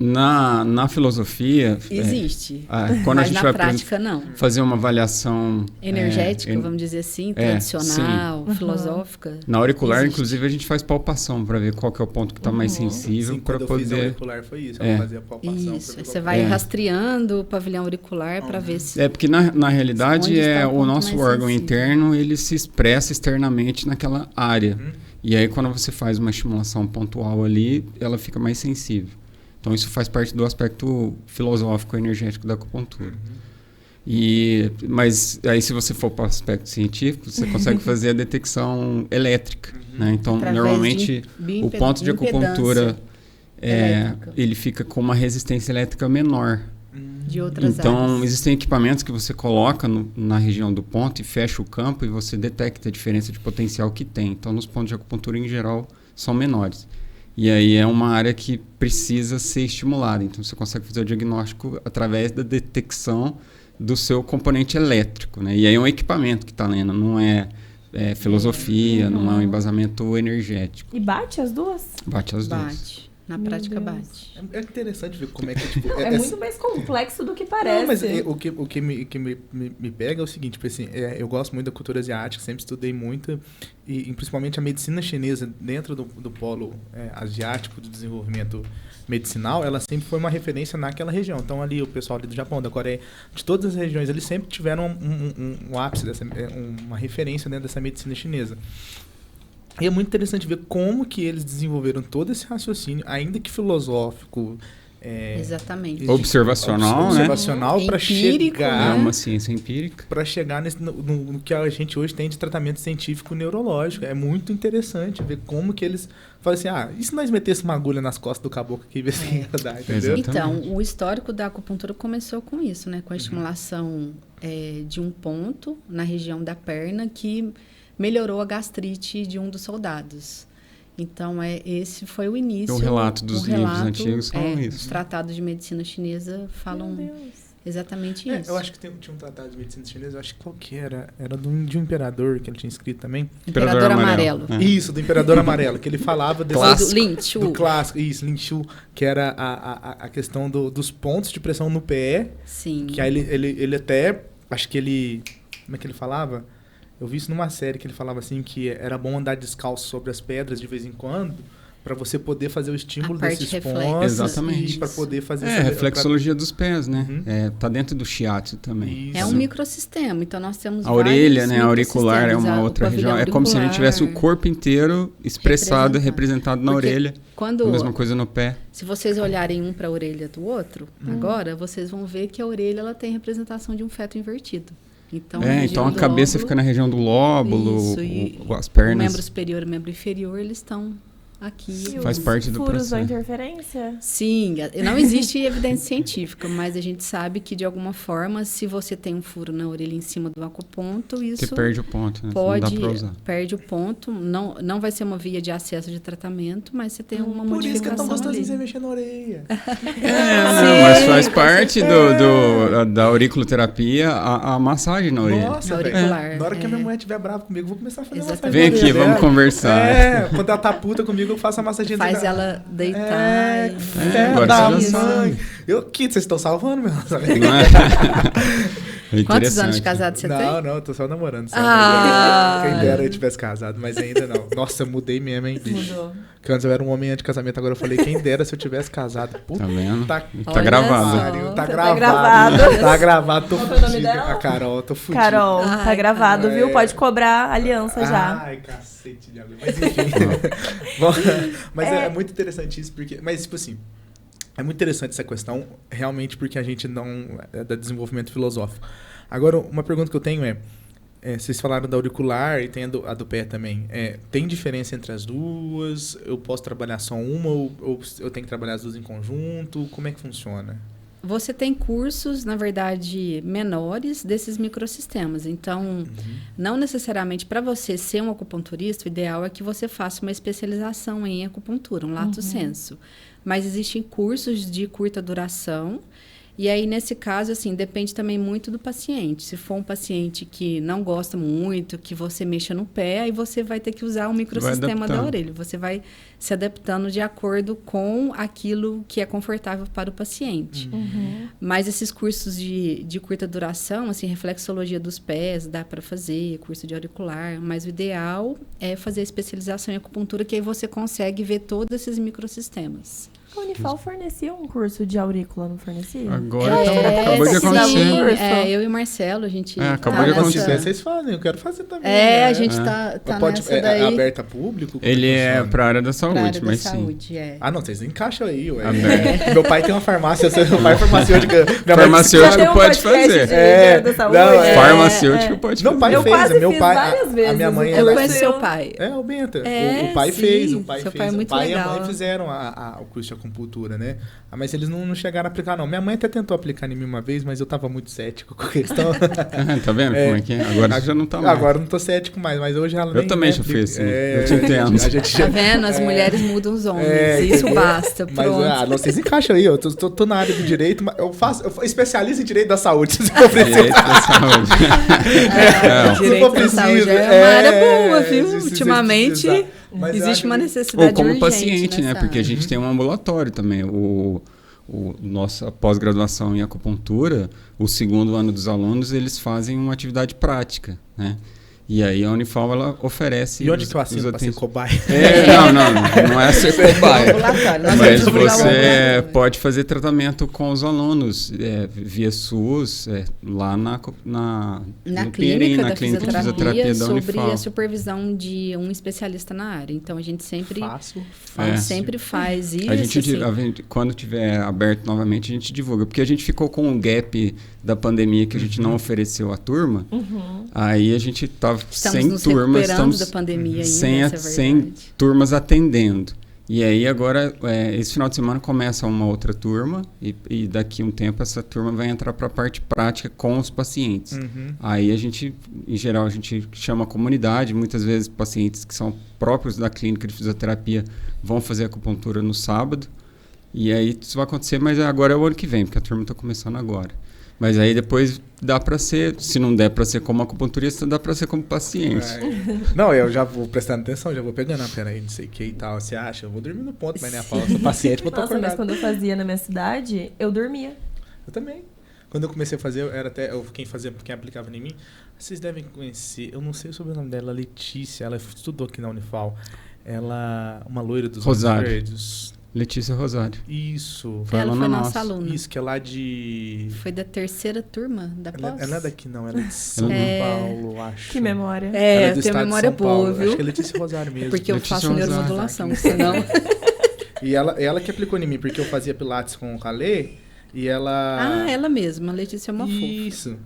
Na filosofia... Existe. Quando mas a gente na vai prática, não. fazer uma avaliação... Energética, vamos dizer assim, tradicional, filosófica. Na auricular, Existe. inclusive, a gente faz palpação para ver qual que é o ponto que está mais sensível. Sim, para quando eu fiz a poder... auricular foi isso, eu fazia a palpação. Isso, aí você vai rastreando o pavilhão auricular para ver se... porque na realidade Onde está o o ponto nosso mais órgão sensível. interno, ele se expressa externamente naquela área. E aí, quando você faz uma estimulação pontual ali, ela fica mais sensível. Então, isso faz parte do aspecto filosófico energético da acupuntura. Mas aí, se você for para o aspecto científico, você consegue fazer a detecção elétrica. Né? Então, Através normalmente, de o ponto de acupuntura elétrica. ele fica com uma resistência elétrica menor. De outras Então, áreas. existem equipamentos que você coloca na região do ponto e fecha o campo e você detecta a diferença de potencial que tem. Então, nos pontos de acupuntura, em geral, são menores. E aí é uma área que precisa ser estimulada. Então, você consegue fazer o diagnóstico através da detecção do seu componente elétrico. Né? E aí é um equipamento que está lendo, não é filosofia, não é um embasamento energético. E bate as duas? Bate as duas. Bate. Na prática, Deus. bate. É interessante ver como é que... Tipo, É muito mais complexo do que parece. Não, mas o que me pega é o seguinte, tipo assim, eu gosto muito da cultura asiática, sempre estudei muito, e principalmente a medicina chinesa dentro do polo asiático do desenvolvimento medicinal, ela sempre foi uma referência naquela região. Então ali o pessoal ali do Japão, da Coreia, de todas as regiões, eles sempre tiveram um ápice, uma referência dentro dessa medicina chinesa. E é muito interessante ver como que eles desenvolveram todo esse raciocínio, ainda que filosófico, Exatamente. Observacional, né? Para chegar... É uma ciência empírica. Para chegar no que a gente hoje tem de tratamento científico neurológico. É muito interessante ver como que eles falam assim, e se nós metêssemos uma agulha nas costas do caboclo aqui e ver se ia dar, entendeu? Exatamente. Então, o histórico da acupuntura começou com isso, né? Com a estimulação de um ponto na região da perna que melhorou a gastrite de um dos soldados. Então, esse foi o início. O relato dos livros antigos falam isso. Os tratados de medicina chinesa falam exatamente isso. Eu acho que tinha um tratado de medicina chinesa, eu acho que qual que era? Era de um imperador que ele tinha escrito também. Imperador Amarelo. Isso, do Imperador Amarelo, que ele falava desse... Clássico. Do Lin Chu. Do clássico, isso, Lin Chu, que era a questão dos pontos de pressão no pé. Sim. Que aí ele até, acho que ele... Como é que ele falava? Eu vi isso numa série que ele falava assim que era bom andar descalço sobre as pedras de vez em quando, Para você poder fazer o estímulo A parte desses reflexa. pontos. Exatamente. E para poder fazer... reflexologia dos pés, né? Uhum. Tá dentro do shiatsu também. Isso. É um microsistema, então nós temos A orelha, vários né? A auricular é microsistemas, uma o outra pavilhão região. É como se a gente tivesse o auricular. corpo inteiro expressado, representado na Porque orelha. Quando, A mesma coisa no pé. se vocês olharem um para a orelha do outro, agora vocês vão ver que a orelha ela tem representação de um feto invertido. Então, Então a cabeça fica na região do lóbulo, Isso, e as o pernas. membro superior e o membro inferior, eles estão aqui. Faz parte do furos processo. ou interferência? Sim, não existe evidência científica, mas a gente sabe que de alguma forma, se você tem um furo na orelha em cima do acuponto, isso Você perde o ponto, né? pode, não dá pra usar. perde o ponto, não vai ser uma via de acesso de tratamento, mas você tem uma Por isso que é tão modificação gostosinho ali. você mexer na orelha. Mas faz parte da auriculoterapia a massagem na orelha. Nossa, Auricular, velho. Na hora que a minha é. mulher estiver brava comigo, eu vou começar a fazer Exatamente. massagem Vem na aqui, orelha vamos dela. conversar. Quando ela tá puta comigo, eu faço a massagem Faz dela. ela deitar. agora Da você já mãe. sabe. Vocês estão salvando, meu? Não é? É Quantos anos de interessante. casado você tem? Não, eu tô só namorando. Só Ah. Quem dera eu tivesse casado, mas ainda não. Nossa, eu mudei mesmo, hein, bicho. Mudou. Porque antes eu era um homem antes de casamento, agora eu falei, quem dera se eu tivesse casado. Puta Tá vendo? Tá Olha gravado. só. pariu, tá Tá gravado. gravado. Tá gravado, tô Qual foi o nome fudido. dela? A Carol, tô fudido. Carol, Ai, tá gravado, Carol. viu? Pode cobrar aliança já. Ai, cacete de agulha. Mas enfim. Bom, mas é muito interessante isso, porque... Mas, tipo assim, é muito interessante essa questão, realmente, porque a gente não... É da desenvolvimento filosófico. Agora, uma pergunta que eu tenho vocês falaram da auricular e tem a do pé também. Tem diferença entre as duas? Eu posso trabalhar só uma ou eu tenho que trabalhar as duas em conjunto? Como é que funciona? Você tem cursos, na verdade, menores desses microsistemas. Então, não necessariamente para você ser um acupunturista, o ideal é que você faça uma especialização em acupuntura, um lato sensu. Mas existem cursos de curta duração. E aí, nesse caso, assim, depende também muito do paciente. Se for um paciente que não gosta muito, que você mexa no pé, aí você vai ter que usar o microsistema da orelha. Você vai se adaptando de acordo com aquilo que é confortável para o paciente. Mas esses cursos de curta duração, assim, reflexologia dos pés, dá para fazer, curso de auricular. Mas o ideal é fazer a especialização em acupuntura, que aí você consegue ver todos esses microsistemas. A Unifal fornecia um curso de aurícula, não fornecia? Agora acabou de sim. acontecer. Eu e o Marcelo, a gente... acabou de Se acontecer. tiver, vocês fazem. Eu quero fazer também. a gente tá Pode, nessa daí. É aberta a público? Como Ele é funciona? pra área da Pra saúde, área da mas sim. saúde, Ah, não, vocês encaixam aí, ué. Aberto. Meu pai tem uma farmácia, meu pai é farmacêutico. Minha mãe Farmacêutico Já tem um pode podcast fazer. de área da saúde? não, Farmacêutico pode Meu fazer. pai Eu fez, quase meu fiz pai, várias vezes. a minha mãe Eu Eu ela conheço seu pai. o Benta. É, O pai sim. fez, o pai Seu fez. pai é muito o pai e a legal. mãe fizeram o curso de acupuntura, né? Mas eles não chegaram a aplicar, não. Minha mãe até tentou aplicar em mim uma vez, mas eu tava muito cético com a questão. Tá vendo como é que é? Agora você já não tá mais. Agora eu não tô cético mais, mas hoje ela Eu também já fui assim. Eu te entendo. A gente Tá vendo? As mulheres mudam os homens. Isso entendeu? basta. Mas Pronto. vocês encaixam aí, eu tô na área do direito, mas eu especializo em direito da saúde, se for preciso. Direito da saúde. Direito da saúde é uma área boa, viu? se vocês Ultimamente, precisar. Mas eu existe acho uma que- necessidade Ou como urgente paciente, né? nessa Porque a área. gente tem um ambulatório também. Nossa pós-graduação em acupuntura, o segundo ano dos alunos, eles fazem uma atividade prática, né? E aí a Unifal, ela oferece... E onde que eu assino pra ser cobaia? Não é ser cobaia. Ambulatório. Nós Mas vamos divulgar o você ambulatório. pode fazer tratamento com os alunos via SUS, lá no Na Pinheirinho, clínica na da clínica de fisioterapia, da sobre Unifal. a supervisão de um especialista na área. Então, a gente sempre, Fácil. sempre faz isso. A gente, assim. quando tiver aberto novamente, a gente divulga. Porque a gente ficou com um gap da pandemia que a gente não ofereceu à turma. Aí a gente estava sem Estamos nos turmas, recuperando estamos da pandemia ainda, sem, essa é sem verdade. turmas atendendo. E aí agora, esse final de semana começa uma outra turma e daqui a um tempo essa turma vai entrar para a parte prática com os pacientes. Aí a gente, em geral, a gente chama a comunidade, muitas vezes pacientes que são próprios da clínica de fisioterapia vão fazer acupuntura no sábado. E aí isso vai acontecer, mas agora é o ano que vem, porque a turma está começando agora. Mas aí depois dá para ser, se não der para ser como acupunturista, dá para ser como paciente. Não, eu já vou prestando atenção, já vou pegando, peraí, não sei o que e tal, você acha? Eu vou dormir no ponto, mas nem a Paula, sou paciente, mas tô Nossa, mas acordado. quando eu fazia na minha cidade, eu dormia. Eu também. Quando eu comecei a fazer, era até quem aplicava em mim, vocês devem conhecer, eu não sei sobre o nome dela, Letícia, ela estudou aqui na Unifal. Ela... Uma loira dos Rosário. olhos verdes. Letícia Rosário. Isso. Ela foi aluna nossa aluna. Isso, que é lá de... Foi da 3ª turma da pós. Ela não é daqui, não. Ela é de São Paulo, acho. Que memória. Ela É, do eu tenho estado de memória São boa, Paulo. viu? Acho que é Letícia Rosário mesmo. Porque eu Letícia faço Rosário. neuromodulação, Aqui. senão... E ela que aplicou em mim, porque eu fazia pilates com o Calê e ela... Ah, ela mesma. A Letícia é uma fofa. Isso.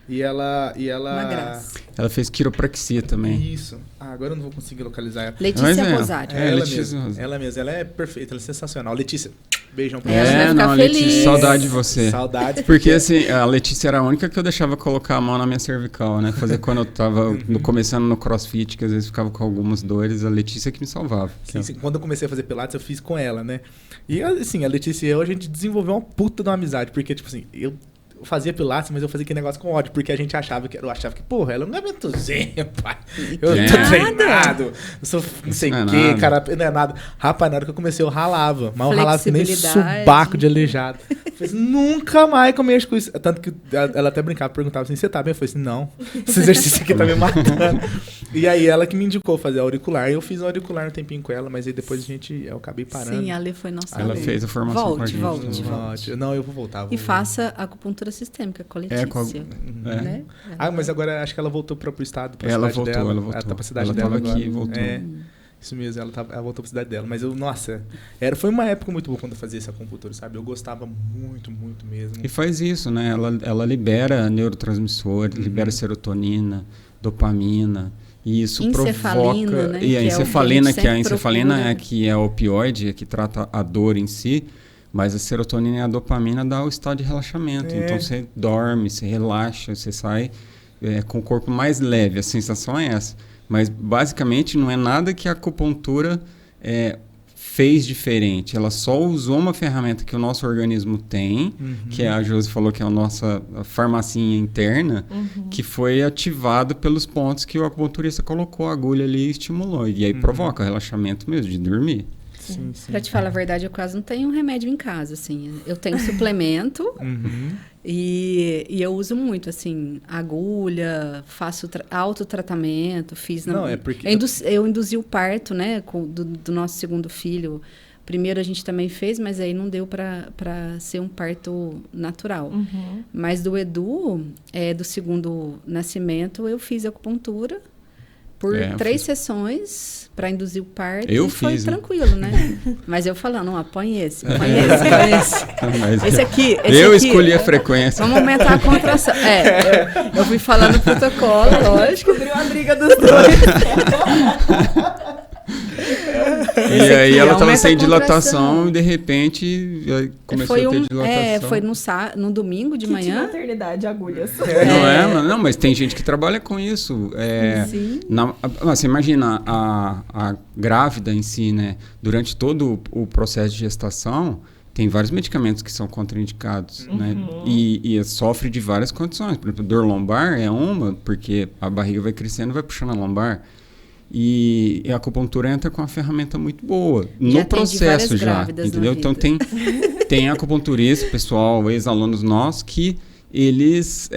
E ela... Uma graça. Ela fez quiropraxia também. Isso. Ah, agora eu não vou conseguir localizar ela. Letícia Mas é. Rosário. É, ela Letícia mesmo. Rosário. Ela mesma. Ela é perfeita, ela é sensacional. Letícia, beijão pra Ela vai você. ficar Letícia, feliz. saudade de você. Saudades. Porque assim, a Letícia era a única que eu deixava colocar a mão na minha cervical, né? Fazer quando eu tava começando no crossfit, que às vezes ficava com algumas dores, a Letícia que me salvava. Sim. Quando eu comecei a fazer pilates, eu fiz com ela, né? E assim, a Letícia e eu, a gente desenvolveu uma puta de uma amizade. Porque, tipo assim, eu fazia pilates, mas eu fazia aquele negócio com ódio, porque a gente achava que, porra, ela não é mentozinha, pai. Eu tô treinado, eu sou não sei o quê, cara, não é nada. Rapaz, na hora que eu comecei, eu ralava, mas eu ralava que nem subaco de aleijado. Eu falei assim, nunca mais que eu mexo com isso. Tanto que ela até brincava, perguntava assim, você tá bem? Eu falei assim, não, esse exercício aqui tá me matando. E aí ela que me indicou fazer auricular, e eu fiz auricular um tempinho com ela, mas aí depois eu acabei parando. Sim, a Lê foi nossa Ela aluna. fez a formação com a Volte. gente. Não, eu vou voltar. E faça acupuntura sistêmica com a Letícia. Né? Ah, mas agora acho que ela voltou pro estado, pra Ela cidade voltou, dela. ela voltou. Ela tá pra cidade Ela dela tava agora. aqui e voltou. É, isso mesmo, ela voltou pra cidade dela. Mas nossa, foi uma época muito boa quando eu fazia essa acupuntura, sabe? Eu gostava muito, muito mesmo. E faz isso, né? Ela libera neurotransmissor, libera serotonina, dopamina. E isso encefalina, provoca... né? E a encefalina, que a encefalina procura. é que é opioide, que trata a dor em si. Mas a serotonina e a dopamina dá o estado de relaxamento. Então você dorme, você relaxa, você sai com o corpo mais leve. A sensação é essa. Mas basicamente não é nada que a acupuntura fez diferente. Ela só usou uma ferramenta que o nosso organismo tem, que a Josi falou que é a nossa farmacinha interna, que foi ativado pelos pontos que o acupunturista colocou a agulha ali e estimulou. E aí provoca relaxamento mesmo, de dormir. Sim. Pra te falar a verdade, eu quase não tenho remédio em casa, assim. Eu tenho suplemento e eu uso muito, assim, agulha, faço autotratamento, fiz... Não, é porque... Eu induzi o parto, né, do nosso segundo filho. Primeiro a gente também fez, mas aí não deu pra ser um parto natural. Mas do Edu, do segundo nascimento, eu fiz acupuntura por 3 sessões para induzir o parto. Eu foi fiz, tranquilo, né? Mas eu falando, põe esse. Esse aqui. Eu escolhi a frequência. Vamos aumentar a contração. Eu fui falando o protocolo, lógico. Descobriu a briga dos dois. E aí ela estava sem dilatação e de repente começou a ter dilatação. Foi no domingo de manhã. Que maternidade, agulhas. Não, mas tem gente que trabalha com isso. Sim. Você imagina a grávida em si, né? Durante todo o processo de gestação, tem vários medicamentos que são contraindicados, né? E sofre de várias condições. Por exemplo, dor lombar é uma, porque a barriga vai crescendo e vai puxando a lombar. E a acupuntura entra com uma ferramenta muito boa no processo já, entendeu? Então tem acupunturista, pessoal, ex-alunos nossos que eles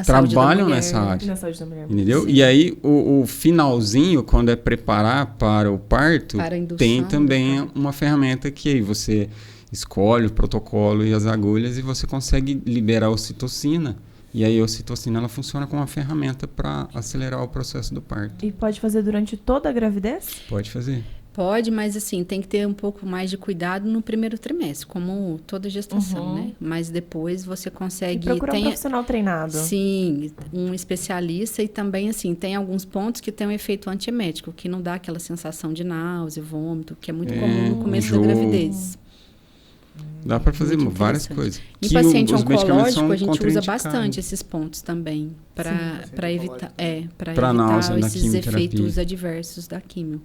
trabalham nessa área, na saúde da mulher. entendeu? Sim. E aí o finalzinho, quando é preparar para o parto, tem também uma ferramenta que aí você escolhe o protocolo e as agulhas e você consegue liberar a ocitocina. E aí a ocitocina ela funciona como uma ferramenta para acelerar o processo do parto. E pode fazer durante toda a gravidez? Pode fazer. Pode, mas assim, tem que ter um pouco mais de cuidado no primeiro trimestre, como toda gestação, né? Mas depois você consegue... E procurar um profissional treinado. Sim, um especialista e também, assim, tem alguns pontos que tem um efeito antiemético, que não dá aquela sensação de náusea, vômito, que é muito comum no começo da gravidez. Dá para fazer várias coisas. Em paciente oncológico, a gente usa bastante esses pontos também para evitar, náusea, esses efeitos adversos da químio.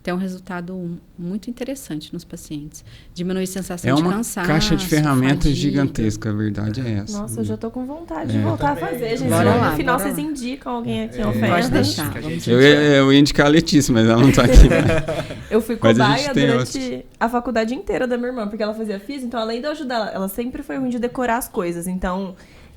Tem um resultado muito interessante nos pacientes. Diminui a sensação de cansaço. É uma caixa de ferramentas fadiga. gigantesca, a verdade é essa. Nossa, eu já tô com vontade de voltar a fazer, gente. Bora lá, no final vocês indicam alguém aqui, Pode deixar. Eu ia indicar a Letícia, mas ela não tá aqui. Eu fui cobaia durante a faculdade inteira da minha irmã, porque ela fazia física, então além de eu ajudar ela sempre foi ruim de decorar as coisas. Então,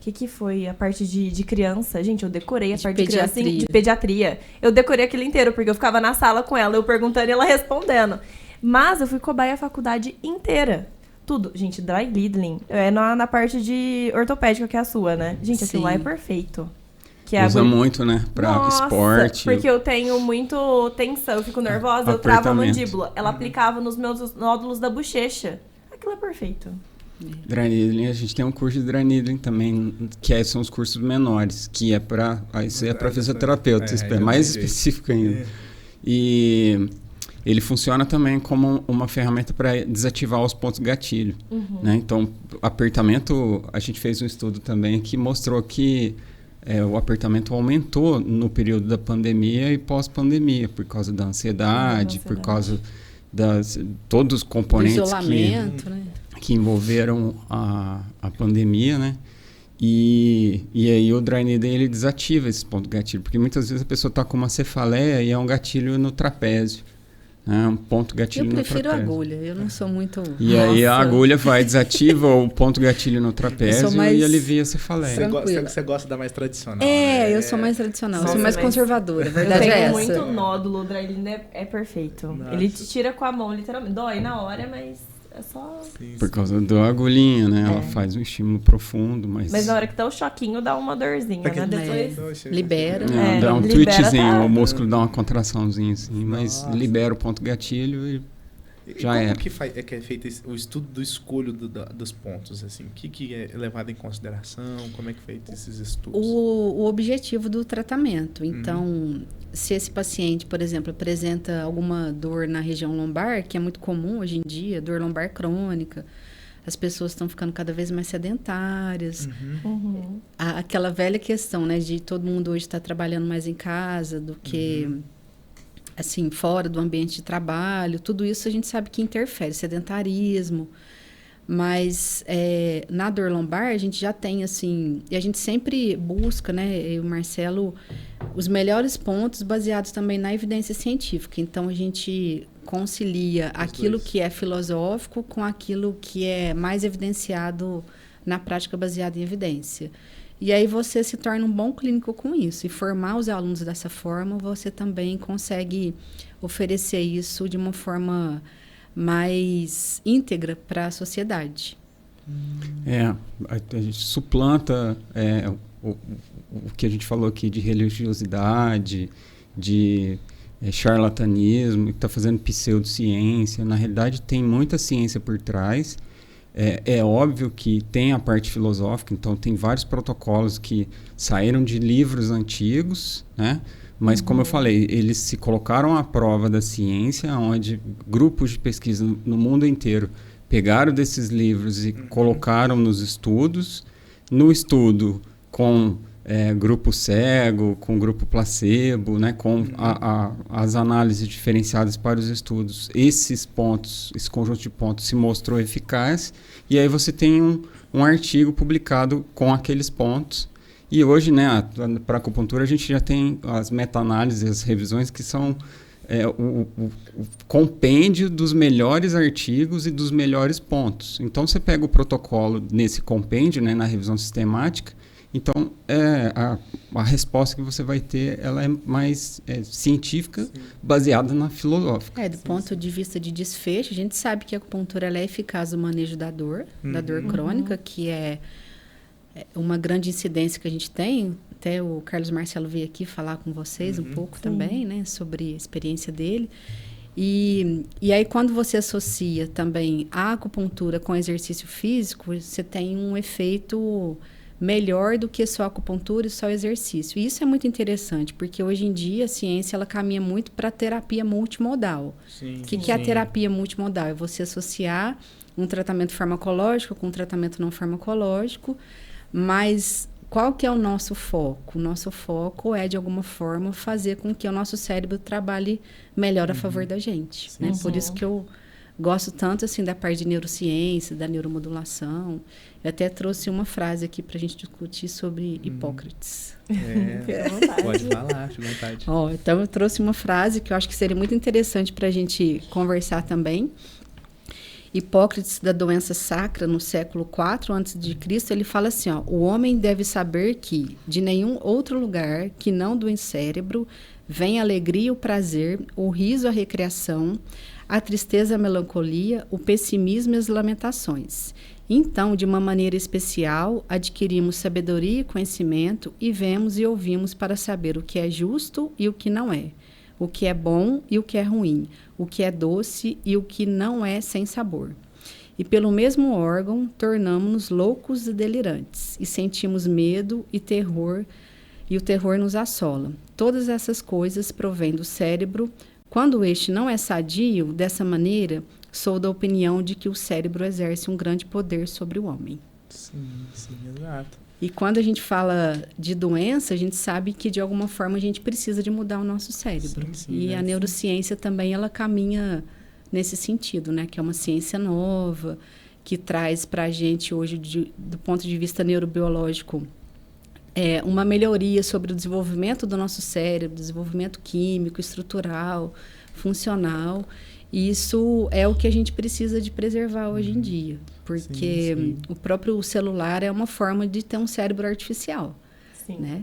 O que foi a parte de criança? Gente, eu decorei a De parte de criança pediatria. de pediatria. Eu decorei aquilo inteiro, porque eu ficava na sala com ela, eu perguntando e ela respondendo. Mas eu fui cobaia a faculdade inteira. Tudo. Gente, dry needling é na parte de ortopédica, que é a sua, né? Gente, aquilo Sim. lá é perfeito. Que é Usa muito, né? Pra Nossa, esporte. porque eu tenho muito tensão, eu fico nervosa, eu travo a Apertamento. mandíbula. Ela aplicava nos meus nódulos da bochecha. Aquilo é perfeito. Dry needling, a gente tem um curso de dry needling também, são os cursos menores, que é para isso é para fisioterapeuta, é mais específico ainda. E ele funciona também como uma ferramenta para desativar os pontos gatilho. Né? Então, apertamento, a gente fez um estudo também que mostrou que o apertamento aumentou no período da pandemia e pós-pandemia, por causa da ansiedade, por causa todos os componentes isolamento, né? que envolveram a pandemia, né? E aí o dry needling, ele desativa esse ponto gatilho, porque muitas vezes a pessoa está com uma cefaleia e é um gatilho no trapézio, né? Um ponto gatilho no trapézio. Eu prefiro agulha, eu não sou muito... E aí a agulha desativa o ponto gatilho no trapézio e alivia a cefaleia. Você gosta da mais tradicional. Eu sou mais tradicional, eu sou mais conservadora, a verdade eu é tenho essa. muito nódulo, o dry needling é perfeito. Nossa. Ele te tira com a mão, literalmente. Dói na hora, mas é só... Por causa da agulhinha, né? Ela faz um estímulo profundo, mas na hora que tá o choquinho, dá uma dorzinha, né? Depois... Libera. dá um libera, twitchzinho, tá? o músculo dá uma contraçãozinha assim, mas libera o ponto gatilho e já como era. que é feito o estudo do escolho dos pontos? Assim? O que é levado em consideração? Como é que é feito esses estudos? O objetivo do tratamento. Então, se esse paciente, por exemplo, apresenta alguma dor na região lombar, que é muito comum hoje em dia, dor lombar crônica, as pessoas estão ficando cada vez mais sedentárias. Aquela velha questão, né, de todo mundo hoje estar trabalhando mais em casa do que... assim, fora do ambiente de trabalho, tudo isso a gente sabe que interfere, sedentarismo, mas na dor lombar a gente já tem, assim, e a gente sempre busca, né, eu e o Marcelo, os melhores pontos baseados também na evidência científica, então a gente concilia aquilo que é filosófico com aquilo que é mais evidenciado na prática baseada em evidência. E aí você se torna um bom clínico com isso. E formar os alunos dessa forma, você também consegue oferecer isso de uma forma mais íntegra para a sociedade. A gente suplanta o que a gente falou aqui de religiosidade, de charlatanismo, que está fazendo pseudociência. Na realidade, tem muita ciência por trás. É óbvio que tem a parte filosófica, então tem vários protocolos que saíram de livros antigos, né? Mas, como eu falei, eles se colocaram à prova da ciência, onde grupos de pesquisa no mundo inteiro pegaram desses livros e colocaram nos estudos. No estudo, com grupo cego, com grupo placebo, né? Com as análises diferenciadas para os estudos. Esse conjunto de pontos se mostrou eficaz, e aí você tem um artigo publicado com aqueles pontos. E hoje, né, para a acupuntura, a gente já tem as meta-análises, as revisões, que são o compêndio dos melhores artigos e dos melhores pontos. Então, você pega o protocolo nesse compêndio, né, na revisão sistemática. Então, a resposta que você vai ter, ela é mais científica, baseada na filosófica. Do ponto de vista de desfecho, a gente sabe que a acupuntura ela é eficaz no manejo da dor crônica, que é uma grande incidência que a gente tem. Até o Carlos Marcelo veio aqui falar com vocês um pouco também, né, sobre a experiência dele. E aí, quando você associa também a acupuntura com exercício físico, você tem um efeito melhor do que só acupuntura e só exercício. E isso é muito interessante, porque hoje em dia a ciência ela caminha muito para a terapia multimodal. O que é a terapia multimodal? É você associar um tratamento farmacológico com um tratamento não farmacológico, mas qual que é o nosso foco? O nosso foco é, de alguma forma, fazer com que o nosso cérebro trabalhe melhor a favor da gente. Né? Por isso que eu gosto tanto assim da parte de neurociência, da neuromodulação. Eu até trouxe uma frase aqui para a gente discutir sobre Hipócrates. Pode falar, fica à vontade. Então, eu trouxe uma frase que eu acho que seria muito interessante para a gente conversar também. Hipócrates, da doença sacra, no século IV a.C., ele fala assim, ó, o homem deve saber que, de nenhum outro lugar que não do cérebro, vem a alegria e o prazer, o riso, a recreação, a tristeza, a melancolia, o pessimismo e as lamentações. Então, de uma maneira especial, adquirimos sabedoria e conhecimento e vemos e ouvimos para saber o que é justo e o que não é, o que é bom e o que é ruim, o que é doce e o que não é sem sabor. E pelo mesmo órgão, tornamo-nos loucos e delirantes, e sentimos medo e terror, e o terror nos assola. Todas essas coisas provêm do cérebro. Quando este não é sadio, dessa maneira, sou da opinião de que o cérebro exerce um grande poder sobre o homem. Sim, exato. E quando a gente fala de doença, a gente sabe que, de alguma forma, a gente precisa de mudar o nosso cérebro. E a neurociência também, ela caminha nesse sentido, né? Que é uma ciência nova, que traz para a gente hoje, do ponto de vista neurobiológico, uma melhoria sobre o desenvolvimento do nosso cérebro, desenvolvimento químico, estrutural, funcional. E isso é o que a gente precisa de preservar hoje em dia, porque o próprio celular é uma forma de ter um cérebro artificial, né?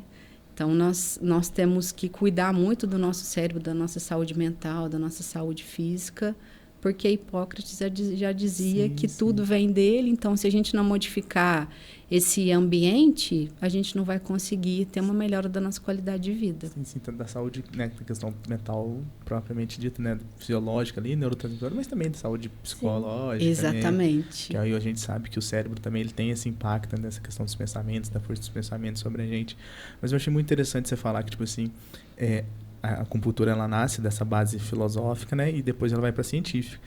Então, nós temos que cuidar muito do nosso cérebro, da nossa saúde mental, da nossa saúde física, porque Hipócrates já dizia que tudo vem dele. Então, se a gente não modificar esse ambiente, a gente não vai conseguir ter uma melhora da nossa qualidade de vida. Sim, tanto da saúde, né, da questão mental propriamente dita, né, fisiológica ali, neurotransmissora, mas também da saúde psicológica. Exatamente. Né, que aí a gente sabe que o cérebro também ele tem esse impacto nessa questão dos pensamentos, da força dos pensamentos sobre a gente. Mas eu achei muito interessante você falar que, tipo assim, a acupuntura ela nasce dessa base filosófica, né, e depois ela vai para a científica.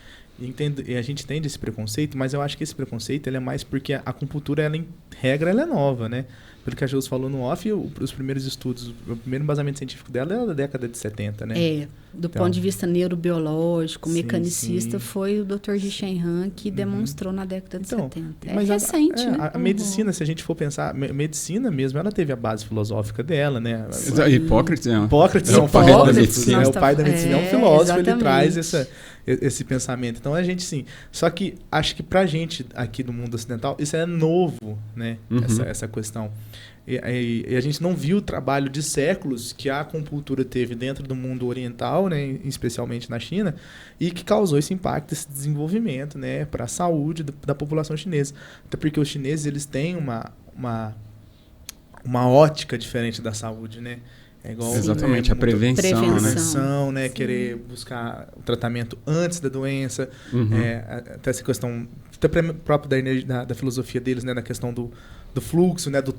E a gente entende esse preconceito, mas eu acho que esse preconceito ele é mais porque a acupuntura, ela, em regra, ela é nova, né? Pelo que a Josi falou no off, os primeiros estudos, o primeiro embasamento científico dela é da década de 70, né? Do ponto de vista neurobiológico, mecanicista, foi o Dr. Ji Shen Han que demonstrou na década de 70. Mas recente, né? A medicina, se a gente for pensar, medicina mesmo, ela teve a base filosófica dela, né? Hipócrates é o pai da medicina. É o pai da medicina, é um filósofo, exatamente. Ele traz esse pensamento. Então, a gente, sim. Só que acho que pra gente aqui do mundo ocidental, isso é novo, né? Essa questão. E a gente não viu o trabalho de séculos que a acupuntura teve dentro do mundo oriental, né, especialmente na China, e que causou esse impacto, esse desenvolvimento, né, para a saúde da população chinesa. Até porque os chineses eles têm uma ótica diferente da saúde, né? É igual, exatamente, a prevenção, né? Querer buscar o tratamento antes da doença, até essa questão até própria da filosofia deles, né, na questão do fluxo, né, do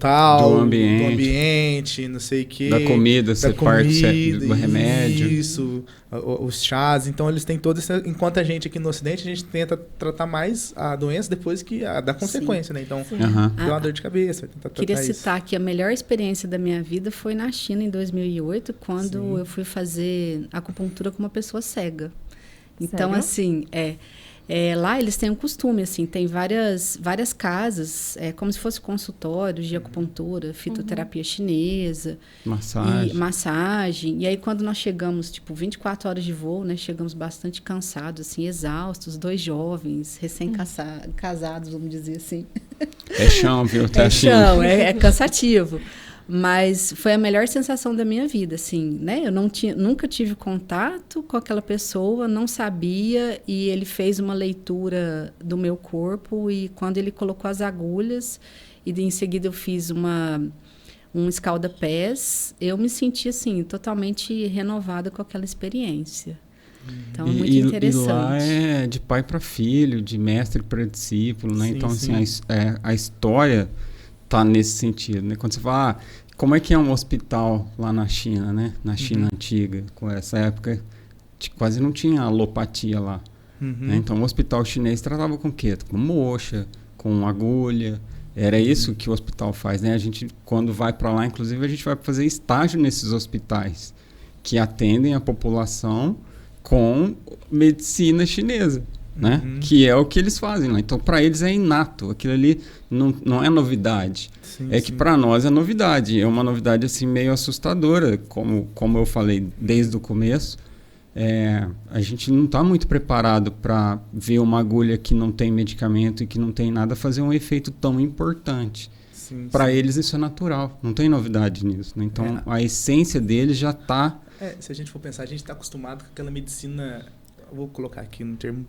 ambiente, não sei o quê. Da comida, ser parte do remédio. Isso, os chás. Então, eles têm todo esse... Enquanto a gente aqui no Ocidente, a gente tenta tratar mais a doença depois que da consequência, né? Então, deu uma dor de cabeça, vai tentar tratar Queria citar que a melhor experiência da minha vida foi na China, em 2008, quando eu fui fazer acupuntura com uma pessoa cega. Então, assim, lá eles têm um costume, assim, tem várias casas, como se fosse consultórios de acupuntura, fitoterapia chinesa, massagem. E aí, quando nós chegamos, 24 horas de voo, né, chegamos bastante cansados, assim, exaustos, 2 jovens, recém-casados, vamos dizer assim. É chão, viu? É chão, é cansativo. Mas foi a melhor sensação da minha vida, assim, né? Eu nunca tive contato com aquela pessoa, não sabia, e ele fez uma leitura do meu corpo, e quando ele colocou as agulhas, e em seguida eu fiz um escalda-pés, eu me senti, assim, totalmente renovada com aquela experiência. Então, é muito interessante. E lá é de pai para filho, de mestre para discípulo, né? Então, assim, a história tá nesse sentido, né? Quando você fala, como é que é um hospital lá na China, né? Na China antiga, com essa época, quase não tinha alopatia lá. Né? Então, o hospital chinês tratava com o quê? Com moxa, com agulha. Era isso que o hospital faz, né? A gente, quando vai para lá, inclusive, a gente vai fazer estágio nesses hospitais que atendem a população com medicina chinesa. Né? Que é o que eles fazem lá. Então, para eles é inato. Aquilo ali não é novidade. Que para nós é novidade. É uma novidade assim meio assustadora, como eu falei desde o começo. a gente não está muito preparado para ver uma agulha que não tem medicamento e que não tem nada fazer um efeito tão importante. Para eles isso é natural, não tem novidade nisso, né? Então a essência deles já está... se a gente for pensar, a gente está acostumado com aquela medicina, eu vou colocar aqui no termo,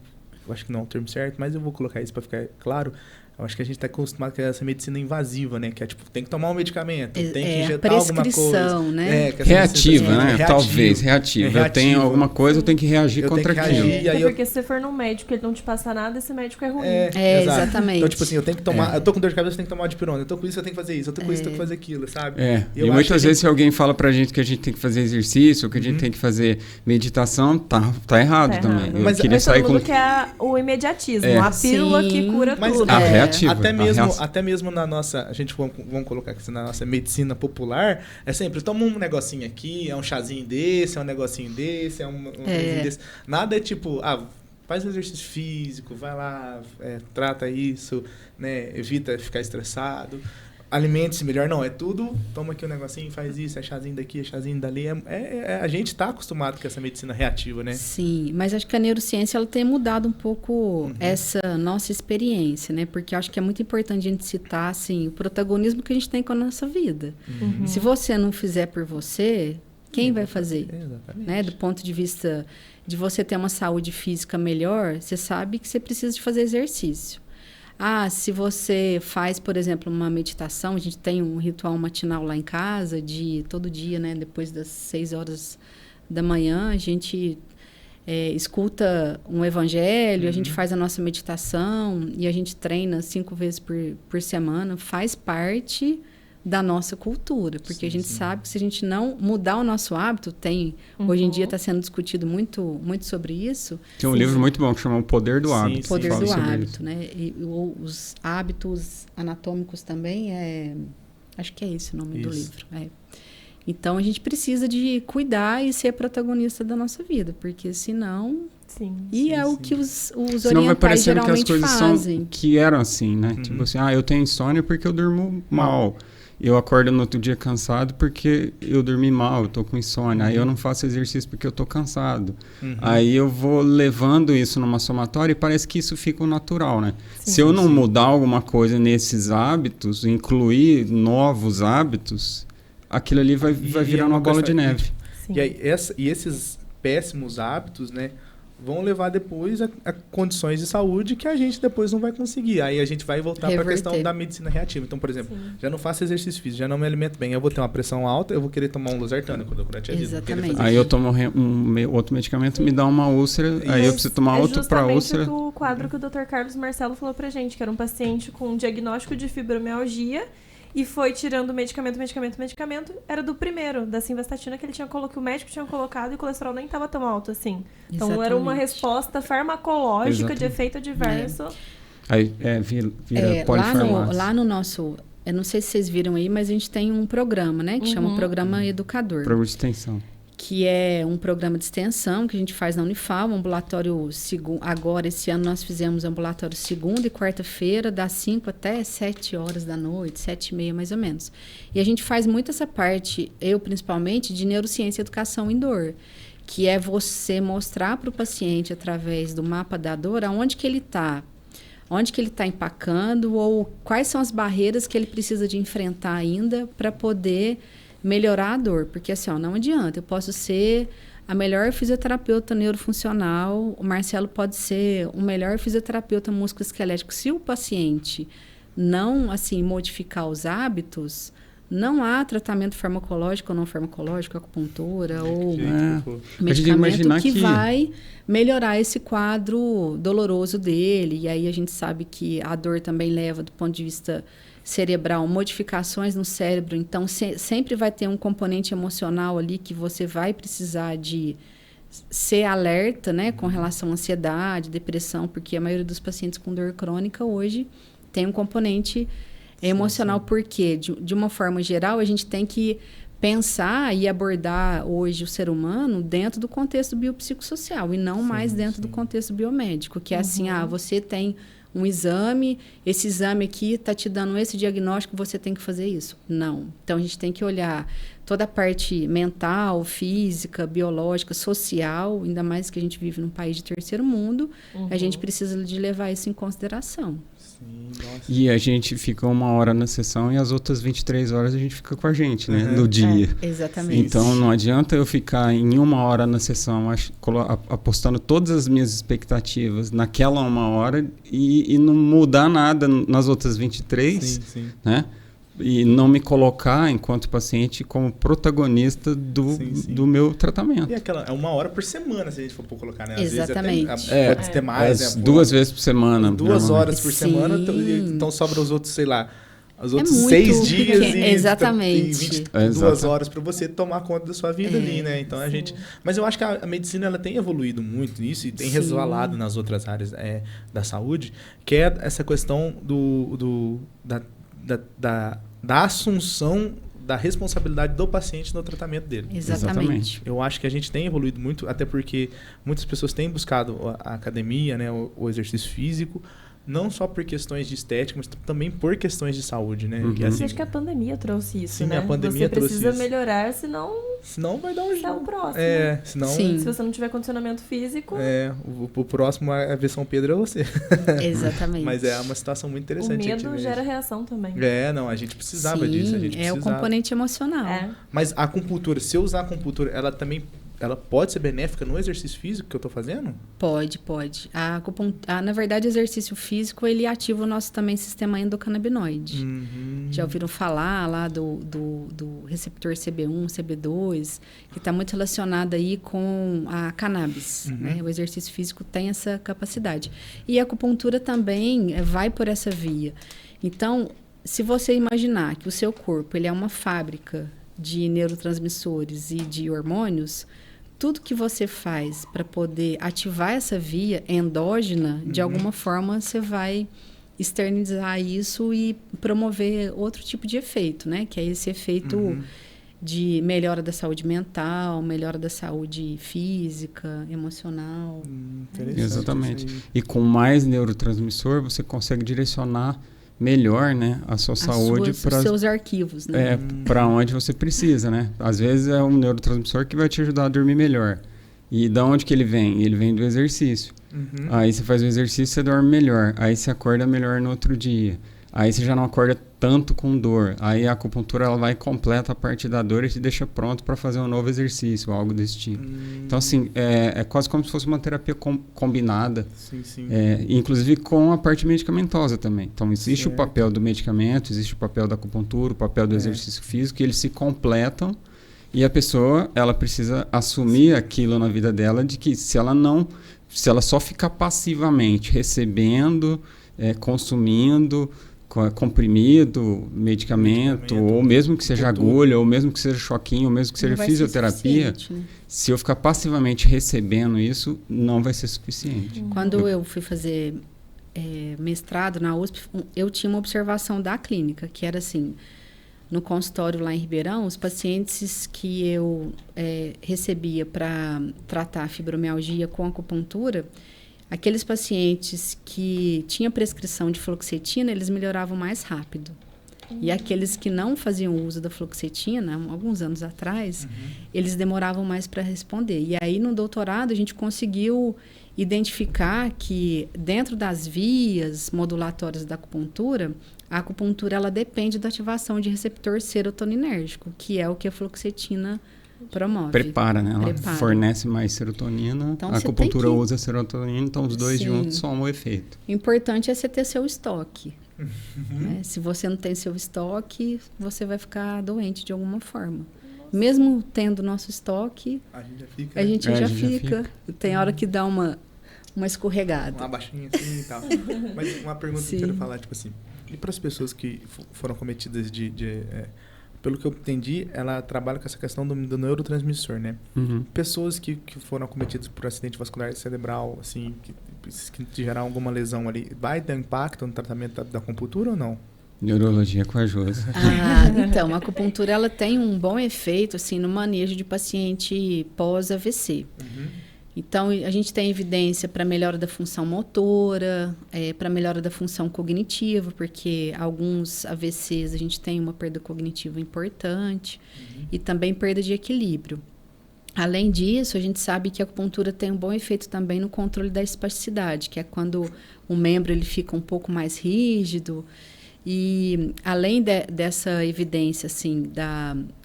eu acho que não é o termo certo, mas eu vou colocar isso para ficar claro. Eu acho que a gente está acostumado com essa medicina invasiva, né? Que é tipo, tem que tomar um medicamento, tem que injetar alguma coisa. Né? Reativa, né? Talvez, reativa. Eu tenho alguma coisa, eu tenho que reagir contra aquilo. Porque se você for num médico e ele não te passa nada, esse médico é ruim. Exatamente. Então, tipo assim, eu tenho que tomar... Eu tô com dor de cabeça, eu tenho que tomar uma dipirona. Eu tô com isso, eu tenho que fazer isso. Eu tô com isso, eu tenho que fazer aquilo, sabe? E muitas vezes se alguém fala pra gente que a gente tem que fazer exercício, que a gente tem que fazer meditação, tá errado também. Mas todo mundo quer o imediatismo, a pílula que cura tudo. A reativa. Até mesmo na nossa, a gente vamos colocar aqui na nossa medicina popular, é sempre, toma um negocinho aqui, é um chazinho desse, é um negocinho desse, é um negocinho desse. Nada é tipo, faz um exercício físico, vai lá, trata isso, né, evita ficar estressado. Alimente-se melhor. Não, é tudo, toma aqui um negocinho, faz isso, é chazinho daqui, é chazinho dali. A gente está acostumado com essa medicina reativa, né? Sim, mas acho que a neurociência ela tem mudado um pouco essa nossa experiência, né? Porque acho que é muito importante a gente citar, assim, o protagonismo que a gente tem com a nossa vida. Se você não fizer por você, quem vai fazer? Exatamente. Né? Do ponto de vista de você ter uma saúde física melhor, você sabe que você precisa de fazer exercício. Se você faz, por exemplo, uma meditação, a gente tem um ritual matinal lá em casa, de todo dia, né, depois das 6 horas da manhã, a gente escuta um evangelho, a gente faz a nossa meditação e a gente treina 5 vezes por semana, faz parte da nossa cultura, porque a gente sabe que se a gente não mudar o nosso hábito, hoje em dia está sendo discutido muito, muito sobre isso. Tem um livro muito bom que chama O Poder do Hábito. O Poder do Hábito, né? E os hábitos anatômicos também acho que é esse o nome do livro. Então a gente precisa de cuidar e ser protagonista da nossa vida, porque senão... o que os senão orientais geralmente que as coisas fazem. Que eram assim, né? Tipo assim, eu tenho insônia porque eu durmo mal. Eu acordo no outro dia cansado porque eu dormi mal, eu tô com insônia. Aí eu não faço exercício porque eu tô cansado. Aí eu vou levando isso numa somatória e parece que isso fica natural, né? Se eu não mudar alguma coisa nesses hábitos, incluir novos hábitos, aquilo ali vai virar uma bola de neve. E aí, esses péssimos hábitos, né, vão levar depois a condições de saúde que a gente depois não vai conseguir. Aí a gente vai voltar para a questão da medicina reativa. Então, por exemplo, já não faço exercício físico, já não me alimento bem, eu vou ter uma pressão alta, eu vou querer tomar um losartano quando eu tiroidite. Exatamente. Aí eu tomo outro medicamento, me dá uma úlcera, aí eu preciso tomar outro para úlcera. O quadro que o Dr. Carlos Marcelo falou pra gente, que era um paciente com diagnóstico de fibromialgia e foi tirando medicamento, era do primeiro, da simvastatina, que o médico tinha colocado e o colesterol nem estava tão alto assim. Então era uma resposta farmacológica de efeito adverso. Aí vira polifarmácia. Lá no nosso... Eu não sei se vocês viram aí, mas a gente tem um programa, né? Que chama Programa Educador. Programa de extensão. Que é um programa de extensão que a gente faz na Unifal, um ambulatório agora, esse ano nós fizemos ambulatório segunda e quarta-feira, das 5 até 7 horas da noite, 7h30 mais ou menos. E a gente faz muito essa parte, eu principalmente, de neurociência e educação em dor, que é você mostrar para o paciente, através do mapa da dor, aonde que ele está, onde que ele está empacando ou quais são as barreiras que ele precisa de enfrentar ainda para poder melhorar a dor, porque assim, não adianta, eu posso ser a melhor fisioterapeuta neurofuncional, o Marcelo pode ser o melhor fisioterapeuta musculoesquelético. Se o paciente não, assim, modificar os hábitos, não há tratamento farmacológico ou não farmacológico, acupuntura ou medicamento que vai melhorar esse quadro doloroso dele. E aí a gente sabe que a dor também leva, do ponto de vista cerebral, modificações no cérebro, então sempre vai ter um componente emocional ali que você vai precisar de ser alerta, né, com relação à ansiedade, depressão, porque a maioria dos pacientes com dor crônica hoje tem um componente emocional, porque de uma forma geral a gente tem que pensar e abordar hoje o ser humano dentro do contexto biopsicossocial e não mais dentro do contexto biomédico, que é assim, você tem um exame, esse exame aqui está te dando esse diagnóstico, você tem que fazer isso. Não. Então, a gente tem que olhar toda a parte mental, física, biológica, social, ainda mais que a gente vive num país de terceiro mundo, a gente precisa de levar isso em consideração. Sim, nossa. E a gente fica 1 hora na sessão e as outras 23 horas a gente fica com a gente, né? No dia. Exatamente. Então, não adianta eu ficar em 1 hora na sessão apostando todas as minhas expectativas naquela 1 hora e não mudar nada nas outras 23, Sim. né? E não me colocar, enquanto paciente, como protagonista do meu tratamento. E aquela, é 1 hora por semana, se a gente for colocar, né? Às Exatamente. vezes pode ter mais, né? 2 vezes por semana. 2 horas por Sim. semana, então sobra os outros, sei lá, os outros muito 6 dias exatamente. e 22 horas para você tomar conta da sua vida ali, né? Então a gente... Mas eu acho que a medicina ela tem evoluído muito nisso e tem resvalado nas outras áreas da saúde, que é essa questão da assunção da responsabilidade do paciente no tratamento dele. Exatamente. Eu acho que a gente tem evoluído muito, até porque muitas pessoas têm buscado a academia, né, o exercício físico, não só por questões de estética, mas também por questões de saúde, né? Uhum. Que, assim, Acho que a pandemia trouxe isso, sim, né? a pandemia você precisa trouxe isso. melhorar, senão vai dar um é o próximo. senão... Sim. Se você não tiver condicionamento físico, o próximo a ver São Pedro é você. Exatamente. Mas é uma situação muito o interessante. medo gera reação também. Não, a gente precisava Sim, disso. A gente é o precisava. componente emocional. Mas a acupuntura, se eu usar a acupuntura, ela pode ser benéfica no exercício físico que eu estou fazendo? Pode. Na verdade, o exercício físico, ele ativa o nosso também sistema endocannabinoide. Já ouviram falar lá do receptor CB1, CB2, que está muito relacionado aí com a cannabis. Né? O exercício físico tem essa capacidade. E a acupuntura também vai por essa via. Então, se você imaginar que o seu corpo ele é uma fábrica de neurotransmissores e de hormônios, tudo que você faz para poder ativar essa via endógena, de alguma forma você vai externizar isso e promover outro tipo de efeito, né? Que é esse efeito de melhora da saúde mental, melhora da saúde física, emocional. Exatamente. E com mais neurotransmissor, você consegue direcionar melhor, né, a sua saúde para os seus arquivos, né? Para onde você precisa, né? Às vezes é um neurotransmissor que vai te ajudar a dormir melhor. E da onde que ele vem? Ele vem do exercício. Aí você faz o exercício, você dorme melhor. Aí você acorda melhor no outro dia. Aí você já não acorda tanto com dor. Aí a acupuntura ela vai completa a parte da dor e te deixa pronto para fazer um novo exercício, algo desse tipo. Então, assim, é quase como se fosse uma terapia combinada. Sim. Inclusive com a parte medicamentosa também. Então, existe o papel do medicamento, existe o papel da acupuntura, o papel do exercício físico, e eles se completam. E a pessoa, ela precisa assumir aquilo na vida dela, de que se ela só ficar passivamente recebendo, consumindo comprimido, medicamento, ou mesmo que seja agulha, ou mesmo que seja choquinho, ou mesmo que seja fisioterapia, né? Se eu ficar passivamente recebendo isso, não vai ser suficiente. Quando eu fui fazer mestrado na USP, eu tinha uma observação da clínica, que era assim, no consultório lá em Ribeirão, os pacientes que eu recebia para tratar fibromialgia com acupuntura, aqueles pacientes que tinham prescrição de fluoxetina, eles melhoravam mais rápido. E aqueles que não faziam uso da fluoxetina, alguns anos atrás, eles demoravam mais para responder. E aí, no doutorado, a gente conseguiu identificar que, dentro das vias modulatórias da acupuntura, a acupuntura ela depende da ativação de receptor serotoninérgico, que é o que a fluoxetina promove. Prepara, né? Ela fornece mais serotonina, então, a acupuntura usa serotonina, então os dois juntos somam o efeito. O importante é você ter seu estoque. Né? Se você não tem seu estoque, você vai ficar doente de alguma forma. Mesmo tendo nosso estoque, a gente já fica. Tem hora que dá uma escorregada. Uma baixinha assim e tal. Mas uma pergunta que eu quero falar, tipo assim, e para as pessoas que foram cometidas pelo que eu entendi, ela trabalha com essa questão do neurotransmissor, né? Pessoas que foram acometidas por acidente vascular cerebral, assim, que geraram alguma lesão ali, vai ter impacto no tratamento da acupuntura ou não? Neurologia corajosa. Então, a acupuntura ela tem um bom efeito assim, no manejo de paciente pós-AVC. Então, a gente tem evidência para melhora da função motora, para melhora da função cognitiva, porque alguns AVCs a gente tem uma perda cognitiva importante e também perda de equilíbrio. Além disso, a gente sabe que a acupuntura tem um bom efeito também no controle da espasticidade, que é quando o membro ele fica um pouco mais rígido. E além dessa evidência assim,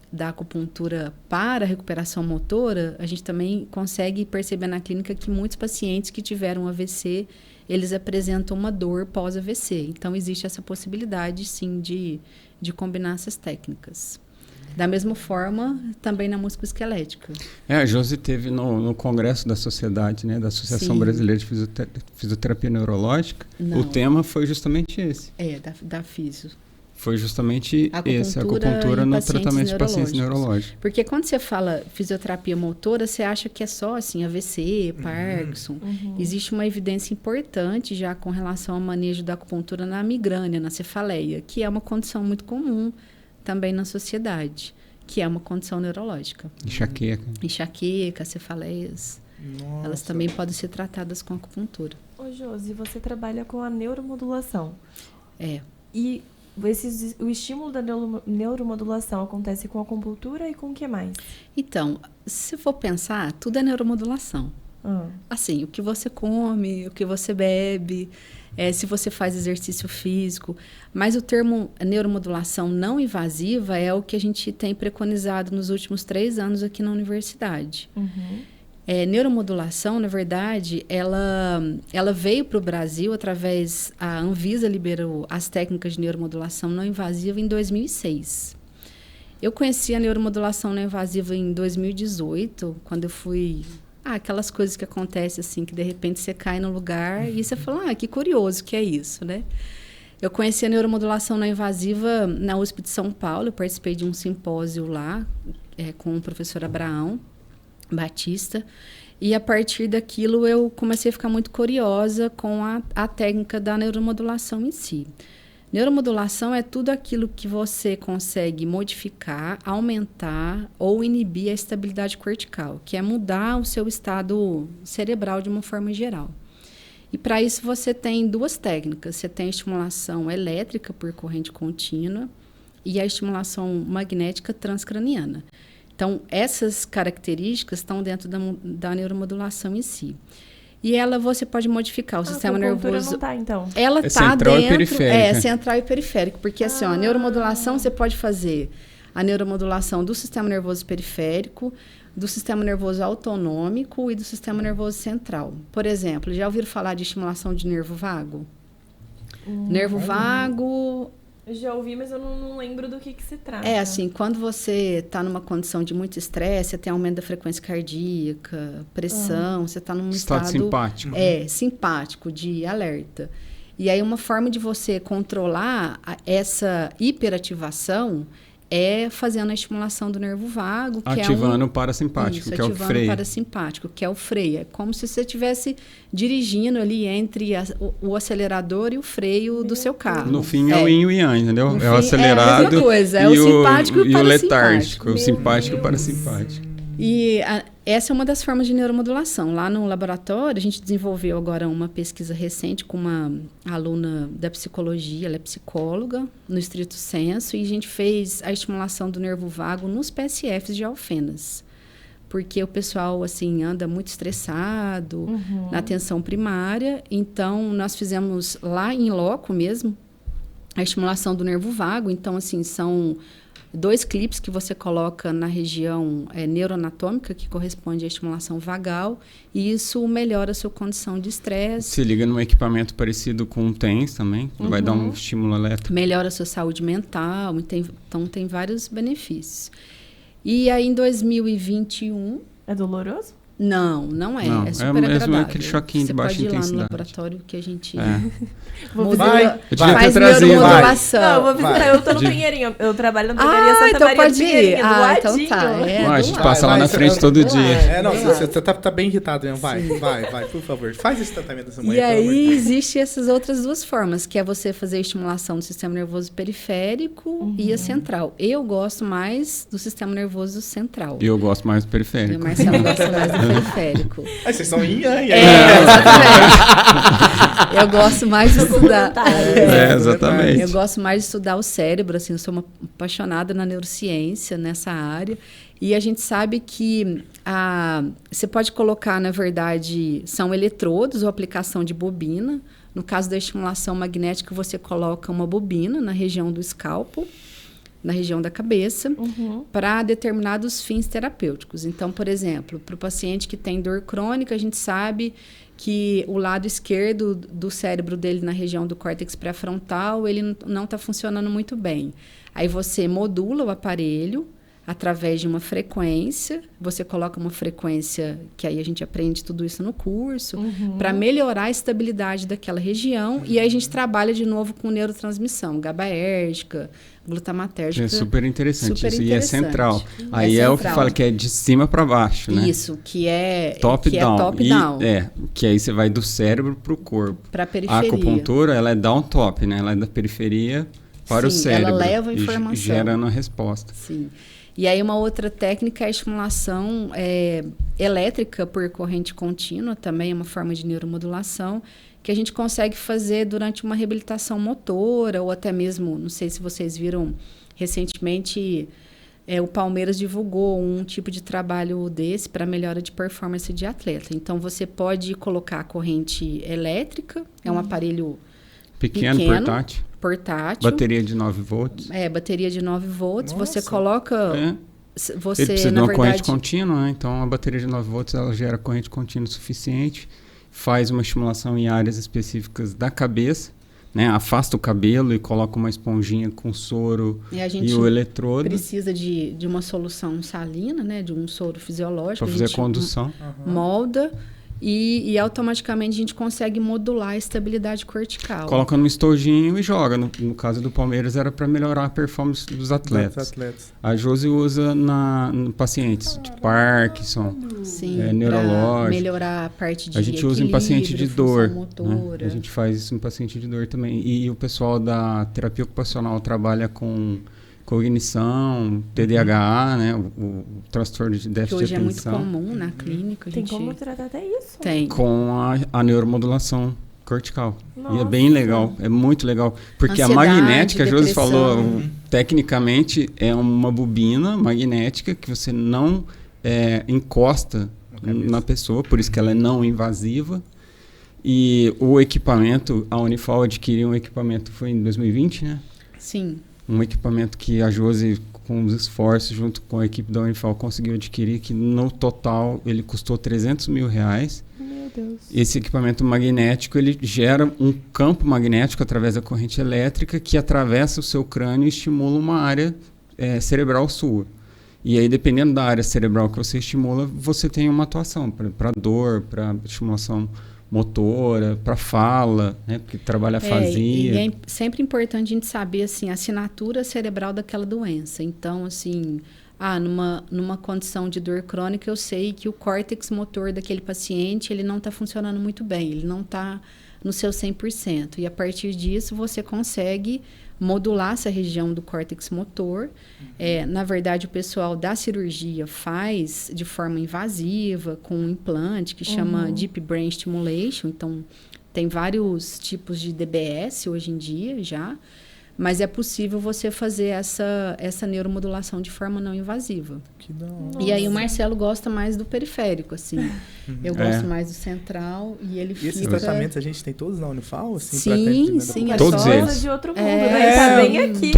da acupuntura para a recuperação motora, a gente também consegue perceber na clínica que muitos pacientes que tiveram AVC, eles apresentam uma dor pós-AVC. Então, existe essa possibilidade, sim, de combinar essas técnicas. Da mesma forma, também na musculoesquelética. A Josi teve no congresso da sociedade, né, da Associação Sim. Brasileira de Fisioterapia Neurológica. Não. O tema foi justamente esse. Da fisio. Foi justamente esse, a Acupuntura acupuntura em no pacientes tratamento de pacientes neurológicos. neurológicos. Porque quando você fala fisioterapia motora, você acha que é só assim, AVC, Parkinson. Existe uma evidência importante já com relação ao manejo da acupuntura na migrânia, na cefaleia, que é uma condição muito comum também na sociedade, que é uma condição neurológica. Enxaqueca, cefaleias. Nossa. Elas também podem ser tratadas com acupuntura. Ô, Josi, você trabalha com a neuromodulação. É. E o estímulo da neuromodulação acontece com a acupuntura e com o que mais? Então, se for pensar, tudo é neuromodulação. Assim, o que você come, o que você bebe, se você faz exercício físico. Mas o termo neuromodulação não invasiva é o que a gente tem preconizado nos últimos 3 anos aqui na universidade. Neuromodulação, na verdade, ela veio para o Brasil através... A Anvisa liberou as técnicas de neuromodulação não invasiva em 2006. Eu conheci a neuromodulação não invasiva em 2018, quando eu fui... aquelas coisas que acontecem assim, que de repente você cai no lugar e você fala, que curioso que é isso, né? Eu conheci a neuromodulação não invasiva na USP de São Paulo, eu participei de um simpósio lá, com o professor Abraão Batista, e a partir daquilo eu comecei a ficar muito curiosa com a técnica da neuromodulação em si. Neuromodulação é tudo aquilo que você consegue modificar, aumentar ou inibir a estabilidade cortical, que é mudar o seu estado cerebral de uma forma geral. E para isso você tem 2 técnicas. Você tem a estimulação elétrica por corrente contínua e a estimulação magnética transcraniana. Então, essas características estão dentro da neuromodulação em si. E você pode modificar o sistema nervoso. Não tá, então. Ela está central dentro. E periférica. Central e periférico. Porque assim, a neuromodulação você pode fazer a neuromodulação do sistema nervoso periférico, do sistema nervoso autonômico e do sistema nervoso central. Por exemplo, já ouviram falar de estimulação de nervo vago? Nervo vago. Eu já ouvi, mas eu não lembro do que se trata. Assim, quando você está numa condição de muito estresse, você tem aumento da frequência cardíaca, pressão, você está num estado simpático. Simpático, de alerta. E aí uma forma de você controlar essa hiperativação é fazendo a estimulação do nervo vago, que ativando o parasimpático, que é o freio. Ativando o parasimpático, que é o freio. É como se você estivesse dirigindo ali entre o acelerador e o freio do seu carro. No fim é o yin e o yang, entendeu? É o acelerado a mesma coisa, é o simpático e o letárgico. O Deus. simpático e o parasimpático. E essa é uma das formas de neuromodulação. Lá no laboratório, a gente desenvolveu agora uma pesquisa recente com uma aluna da psicologia, ela é psicóloga, no estrito senso, e a gente fez a estimulação do nervo vago nos PSFs de Alfenas. Porque o pessoal, assim, anda muito estressado na atenção primária. Então, nós fizemos lá em loco mesmo a estimulação do nervo vago. Então, assim, são 2 clipes que você coloca na região neuroanatômica, que corresponde à estimulação vagal, e isso melhora a sua condição de estresse. Se liga num equipamento parecido com o TENS também, que vai dar um estímulo elétrico. Melhora a sua saúde mental, então tem vários benefícios. E aí, em 2021... É doloroso? Não é super agradável. É aquele choquinho de baixa intensidade. Você pode ir lá no laboratório que a gente Vai. faz neuromodulação. Não, eu vou visitar. Eu tô no Pinheirinho. Eu trabalho na drogaria Santa então Maria pode de Pinheirinho, ir. do ladinho. Então tá. A gente passa lá na frente todo dia. Você tá bem irritado mesmo. Vai, por favor. Faz esse tratamento dessa manhã. E aí, existem essas outras 2 formas, que é você fazer a estimulação do sistema nervoso periférico e a central. Eu gosto mais do sistema nervoso central. E eu gosto mais do periférico. Marcelo gosta mais do periférico. Aí vocês são yin yang. Exatamente. Eu gosto mais de estudar. Exatamente. Eu gosto mais de estudar o cérebro, assim, eu sou uma apaixonada na neurociência, nessa área. E a gente sabe que você pode colocar, na verdade, são eletrodos ou aplicação de bobina. No caso da estimulação magnética, você coloca uma bobina na região do escalpo, na região da cabeça, para determinados fins terapêuticos. Então, por exemplo, para o paciente que tem dor crônica, a gente sabe que o lado esquerdo do cérebro dele, na região do córtex pré-frontal, ele não está funcionando muito bem. Aí você modula o aparelho através de uma frequência, você coloca uma frequência, que aí a gente aprende tudo isso no curso, para melhorar a estabilidade daquela região, e aí a gente trabalha de novo com neurotransmissão, GABAérgica, glutamatérgica. É super interessante super isso, interessante. E é central. Aí é o que fala que é de cima para baixo, né? Isso, que é top-down. Top-down. Que aí você vai do cérebro para o corpo. Para a periferia. A acupuntura, ela é down-top, né? Ela é da periferia para o cérebro. Ela leva a informação. Gerando a resposta. Sim. E aí uma outra técnica é a estimulação elétrica por corrente contínua, também é uma forma de neuromodulação, que a gente consegue fazer durante uma reabilitação motora, ou até mesmo, não sei se vocês viram recentemente, o Palmeiras divulgou um tipo de trabalho desse para melhora de performance de atleta. Então, você pode colocar a corrente elétrica, é um aparelho pequeno, portátil. Bateria de 9 volts. Bateria de 9 volts. Nossa. Você coloca... Ele precisa de uma corrente contínua, né? Então, a bateria de 9 volts, ela gera corrente contínua suficiente, faz uma estimulação em áreas específicas da cabeça, né? Afasta o cabelo e coloca uma esponjinha com soro e o eletrodo. Precisa de uma solução salina, né? De um soro fisiológico. Para fazer a condução. Molda e automaticamente a gente consegue modular a estabilidade cortical. Coloca no estojinho e joga. No caso do Palmeiras era para melhorar a performance dos atletas. A Josi usa em pacientes de Parkinson, neurológico. Melhorar a parte de a gente usa em paciente de dor. Motora. Né? A gente faz isso em paciente de dor também. E o pessoal da terapia ocupacional trabalha com cognição, TDAH, né? O transtorno de déficit de atenção. Que hoje é muito comum na clínica. Tem como tratar até isso? Tem. Com a neuromodulação cortical. Nossa. E é bem legal, é muito legal. Porque Ansiedade, a magnética, a Josi depressão. falou, tecnicamente é uma bobina magnética que você não encosta na pessoa, por isso que ela é não invasiva. E o equipamento, a Unifal adquiriu um equipamento, foi em 2020, né? Sim. Um equipamento que a Josi, com os esforços, junto com a equipe da Unifal, conseguiu adquirir, que no total ele custou R$300 mil. Meu Deus. Esse equipamento magnético, ele gera um campo magnético através da corrente elétrica que atravessa o seu crânio e estimula uma área cerebral sua. E aí, dependendo da área cerebral que você estimula, você tem uma atuação para dor, para estimulação motora, para fala, né? Porque trabalha a afasia. E é sempre importante a gente saber assim, a assinatura cerebral daquela doença. Então, assim, numa condição de dor crônica, eu sei que o córtex motor daquele paciente ele não está funcionando muito bem, ele não está no seu 100%. E a partir disso, você consegue modular essa região do córtex motor. Na verdade, o pessoal da cirurgia faz de forma invasiva, com um implante que chama Deep Brain Stimulation. Então, tem vários tipos de DBS hoje em dia já, mas é possível você fazer essa neuromodulação de forma não invasiva. Que da hora. E aí o Marcelo gosta mais do periférico, assim. Eu gosto mais do central e ele fica... E esses tratamentos a gente tem todos na Unifal? Assim, Sim. Todos coisa eles. de outro mundo, né? Tá bem aqui.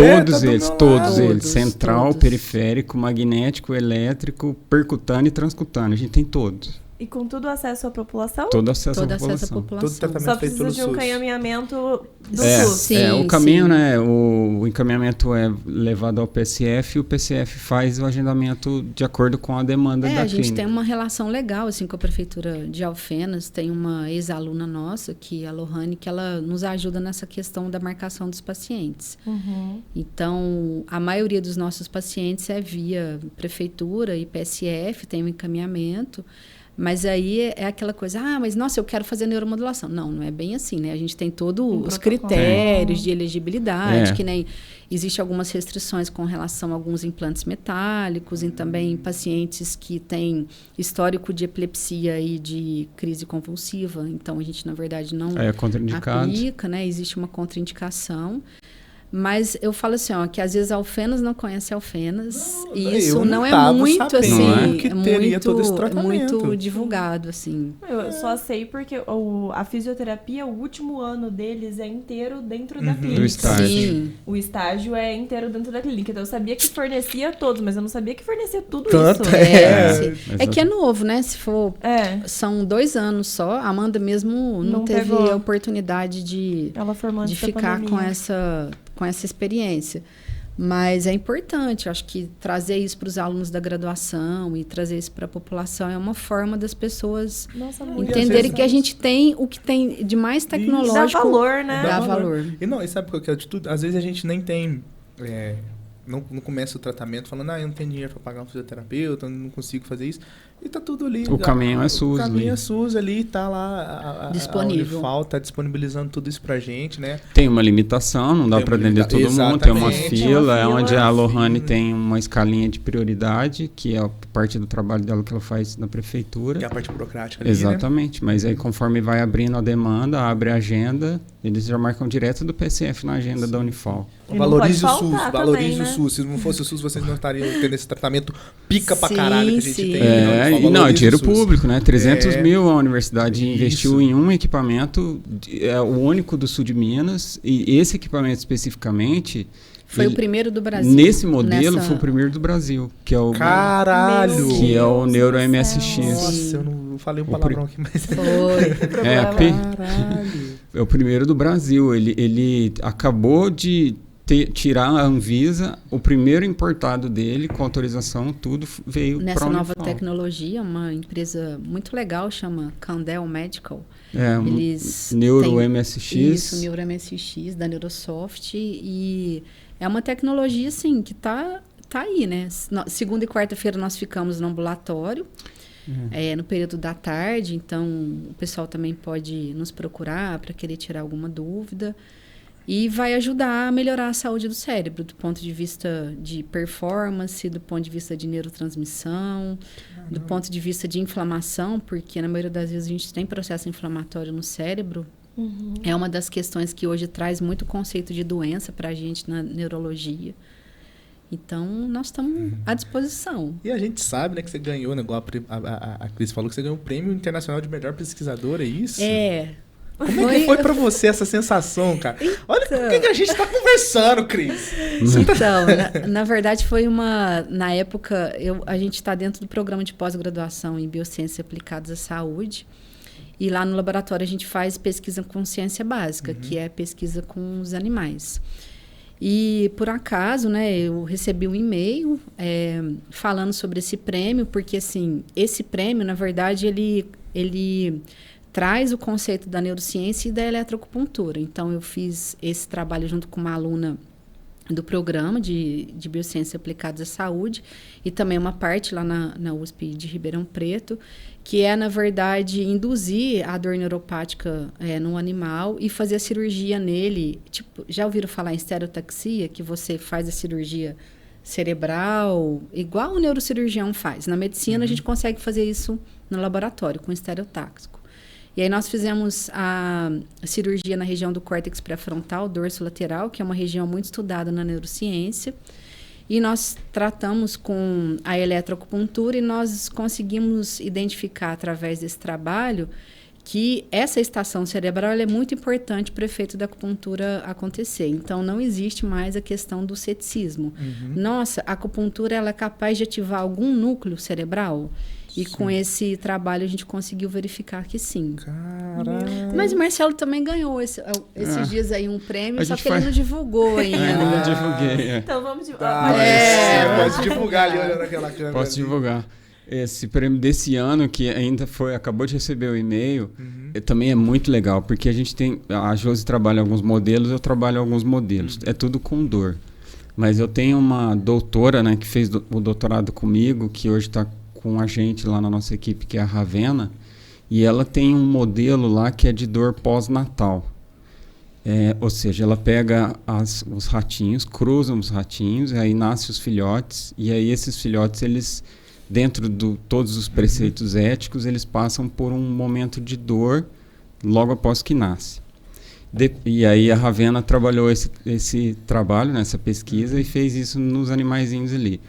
Todos eles. Central, periférico, magnético, elétrico, percutâneo e transcutâneo. A gente tem todos. E com tudo acesso à população? Todo acesso à população. Todo tratamento Só feito precisa pelo de um SUS. encaminhamento do SUS. Sim, o caminho, né? O encaminhamento é levado ao PSF e o PSF faz o agendamento de acordo com a demanda da clínica. A gente tem uma relação legal assim, com a Prefeitura de Alfenas. Tem uma ex-aluna nossa, que é a Lohane, que ela nos ajuda nessa questão da marcação dos pacientes. Então, a maioria dos nossos pacientes é via Prefeitura e PSF, tem um encaminhamento. Mas aí é aquela coisa, mas nossa, eu quero fazer neuromodulação. Não é bem assim, né? A gente tem todos os critérios de elegibilidade, que nem existe algumas restrições com relação a alguns implantes metálicos e também pacientes que têm histórico de epilepsia e de crise convulsiva. Então, a gente, na verdade, não aplica, né? Existe uma contraindicação. Mas eu falo assim, que às vezes Alfenas não conhece Alfenas e isso não é muito assim, que teria todo esse muito divulgado assim. Eu só sei porque a fisioterapia, o último ano deles é inteiro dentro da clínica. Do estágio. Sim. O estágio é inteiro dentro da clínica. Então eu sabia que fornecia todos, mas eu não sabia que fornecia tudo Tanto isso. É que é novo, né? Se for são 2 anos só. A Amanda mesmo não teve a oportunidade de ficar com essa experiência. Mas é importante, eu acho que trazer isso para os alunos da graduação e trazer isso para a população é uma forma das pessoas entenderem que a gente tem o que tem de mais tecnológico. Dá valor, né? Dá valor. E sabe qual que é a atitude? Às vezes a gente nem tem... Não começa o tratamento falando, eu não tenho dinheiro para pagar um fisioterapeuta, eu não consigo fazer isso. E tá tudo ali. O caminho é SUS. O caminho é SUS ali, tá lá disponível. Tá disponibilizando tudo isso pra gente, né? Tem uma limitação, não dá para atender todo mundo, tem uma fila, onde a Lohane tem uma escalinha de prioridade, que é a parte do trabalho dela que ela faz na prefeitura. Que é a parte burocrática ali, exatamente, né? Mas aí conforme vai abrindo a demanda, abre a agenda, eles já marcam direto do PSF na agenda da Unifal. Valorize o SUS, valorize o SUS. Se não fosse o SUS, vocês não estariam tendo esse tratamento pica pra caralho que a gente tem. É dinheiro público, né? 300 mil a universidade investiu em um equipamento, é o único do sul de Minas, e esse equipamento especificamente... Foi o primeiro do Brasil. Nesse modelo foi o primeiro do Brasil, que é o... Caralho! Que é o Neuro MSX. Nossa, eu não falei um palavrão aqui, mas... Foi. Caralho! É o primeiro do Brasil. Ele acabou de tirar a Anvisa, o primeiro importado dele, com autorização, tudo veio para nessa nova tecnologia, uma empresa muito legal, chama Candel Medical. Eles Neuro MSX. Isso, Neuro MSX, da Neurosoft. E é uma tecnologia, assim, que tá aí, né? Segunda e quarta-feira nós ficamos no ambulatório, no período da tarde, então o pessoal também pode nos procurar para querer tirar alguma dúvida. E vai ajudar a melhorar a saúde do cérebro, do ponto de vista de performance, do ponto de vista de neurotransmissão, do ponto de vista de inflamação, porque na maioria das vezes a gente tem processo inflamatório no cérebro. É uma das questões que hoje traz muito conceito de doença para a gente na neurologia. Então, nós estamos à disposição. E a gente sabe, né, que você ganhou, né, igual a Cris falou, que você ganhou o Prêmio Internacional de Melhor Pesquisadora, é isso? Como é que foi pra você essa sensação, cara? Olha com que a gente tá conversando, Cris. Então, na verdade, foi na época, a gente tá dentro do programa de pós-graduação em Biociências Aplicadas à Saúde. E lá no laboratório a gente faz pesquisa com ciência básica, que é pesquisa com os animais. E, por acaso, né, eu recebi um e-mail falando sobre esse prêmio, porque, assim, esse prêmio, na verdade, ele traz o conceito da neurociência e da eletroacupuntura. Então, eu fiz esse trabalho junto com uma aluna do programa de Biociências Aplicadas à Saúde e também uma parte lá na USP de Ribeirão Preto, que é, na verdade, induzir a dor neuropática no animal e fazer a cirurgia nele. Tipo, já ouviram falar em estereotaxia, que você faz a cirurgia cerebral, igual o neurocirurgião faz. Na medicina, a gente consegue fazer isso no laboratório, com estereotáxico. E aí nós fizemos a cirurgia na região do córtex pré-frontal, dorso lateral, que é uma região muito estudada na neurociência. E nós tratamos com a eletroacupuntura e nós conseguimos identificar, através desse trabalho, que essa estação cerebral é muito importante para o efeito da acupuntura acontecer. Então, não existe mais a questão do ceticismo. Nossa, a acupuntura ela é capaz de ativar algum núcleo cerebral? E com esse trabalho a gente conseguiu verificar que sim. Caralho. Mas o Marcelo também ganhou esses dias aí um prêmio, só que ele não divulgou ainda. Ainda não divulguei. Então vamos divulgar. Pode divulgar ali, olhando naquela câmera. Posso divulgar. Esse prêmio desse ano, que ainda acabou de receber o e-mail, também é muito legal, porque a gente tem... A Josi trabalha alguns modelos, eu trabalho alguns modelos. É tudo com dor. Mas eu tenho uma doutora, né, que fez o doutorado comigo, que hoje está com a gente lá na nossa equipe, que é a Ravenna, e ela tem um modelo lá que é de dor pós-natal. Ou seja, ela pega os ratinhos, cruza os ratinhos, e aí nascem os filhotes, e aí esses filhotes, eles, dentro de todos os preceitos éticos, eles passam por um momento de dor logo após que nasce. E aí a Ravenna trabalhou esse trabalho, nessa pesquisa, e fez isso nos animaizinhos ali.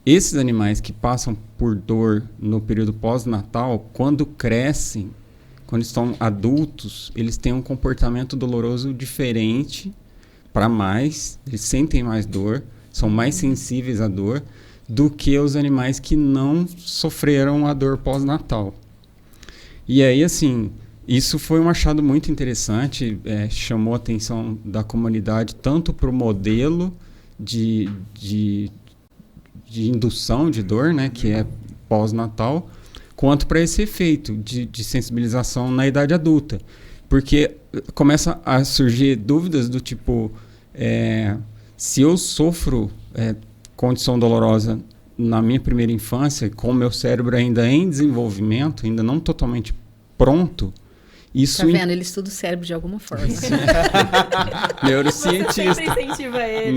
Esses animais que passam por dor no período pós-natal, quando crescem, quando estão adultos, eles têm um comportamento doloroso diferente para mais, eles sentem mais dor, são mais sensíveis à dor do que os animais que não sofreram a dor pós-natal. E aí, assim, isso foi um achado muito interessante, chamou a atenção da comunidade tanto para o modelo de indução de dor, né, que é pós-natal, quanto para esse efeito de sensibilização na idade adulta. Porque começa a surgir dúvidas do tipo, se eu sofro condição dolorosa na minha primeira infância, com o meu cérebro ainda em desenvolvimento, ainda não totalmente pronto, isso... Tá vendo? Ele estuda o cérebro de alguma forma. Neurocientista. Você sempre incentiva ele.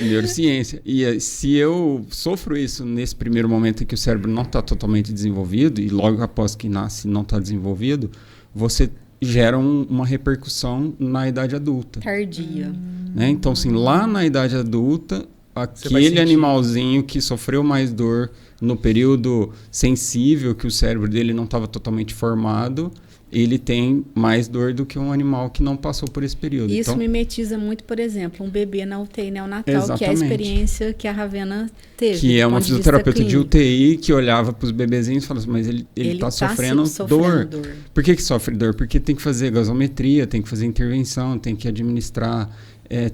Neurociência. E se eu sofro isso nesse primeiro momento em que o cérebro não está totalmente desenvolvido, e logo após que nasce não está desenvolvido, você gera uma repercussão na idade adulta. Tardia. Né? Então, assim, lá na idade adulta, aquele animalzinho que sofreu mais dor no período sensível, que o cérebro dele não estava totalmente formado, ele tem mais dor do que um animal que não passou por esse período. Isso então, mimetiza muito, por exemplo, um bebê na UTI neonatal, exatamente. que é a experiência que a Ravenna teve. Que é uma fisioterapeuta de UTI que olhava para os bebezinhos e falava assim, mas ele está sofrendo dor. Por que sofre dor? Porque tem que fazer gasometria, tem que fazer intervenção, tem que administrar,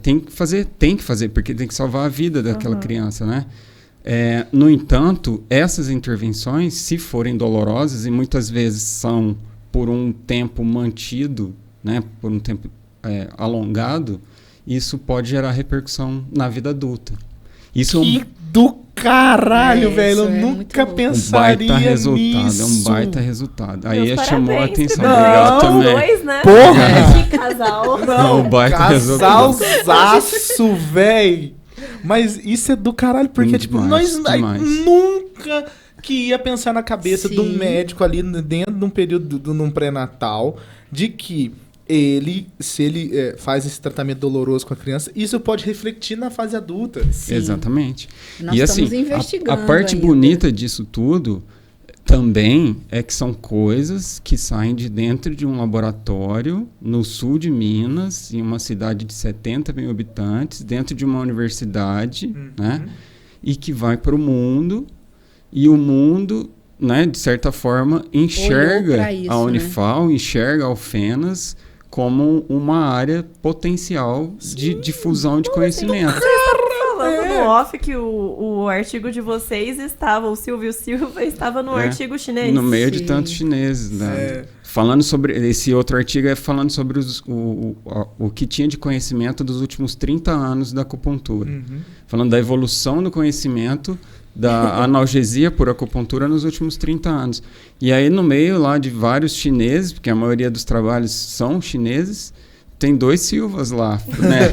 tem que fazer, porque tem que salvar a vida daquela criança, né? No entanto, essas intervenções, se forem dolorosas, e muitas vezes são por um tempo mantido, né, por um tempo alongado, isso pode gerar repercussão na vida adulta. Isso do caralho, velho! Eu nunca pensaria nisso. É um baita resultado. Aí chamou a atenção. Obrigado também. Dois, né? Porra! Que casal. Não, baita resultado. Casalzaço, velho! Mas isso é do caralho, porque, nós nunca que ia pensar na cabeça de um médico ali dentro de um período, num pré-natal, de que se ele faz esse tratamento doloroso com a criança, isso pode refletir na fase adulta. Sim. Exatamente. Nós estamos investigando a parte ainda. bonita disso tudo também é que são coisas que saem de dentro de um laboratório no sul de Minas, em uma cidade de 70 mil habitantes, dentro de uma universidade, né? E que vai para o mundo, e o mundo, né, de certa forma, enxerga isso, a Unifal, né? Enxerga a Alfenas como uma área potencial de difusão de conhecimento. Falando no off que o artigo de vocês estava, o Silvio Silva estava no artigo chinês. No meio de tantos chineses, né? Falando sobre, esse outro artigo falando sobre o que tinha de conhecimento dos últimos 30 anos da acupuntura. Falando da evolução do conhecimento da analgesia por acupuntura nos últimos 30 anos. E aí no meio lá de vários chineses, porque a maioria dos trabalhos são chineses, tem 2 Silvas lá, né?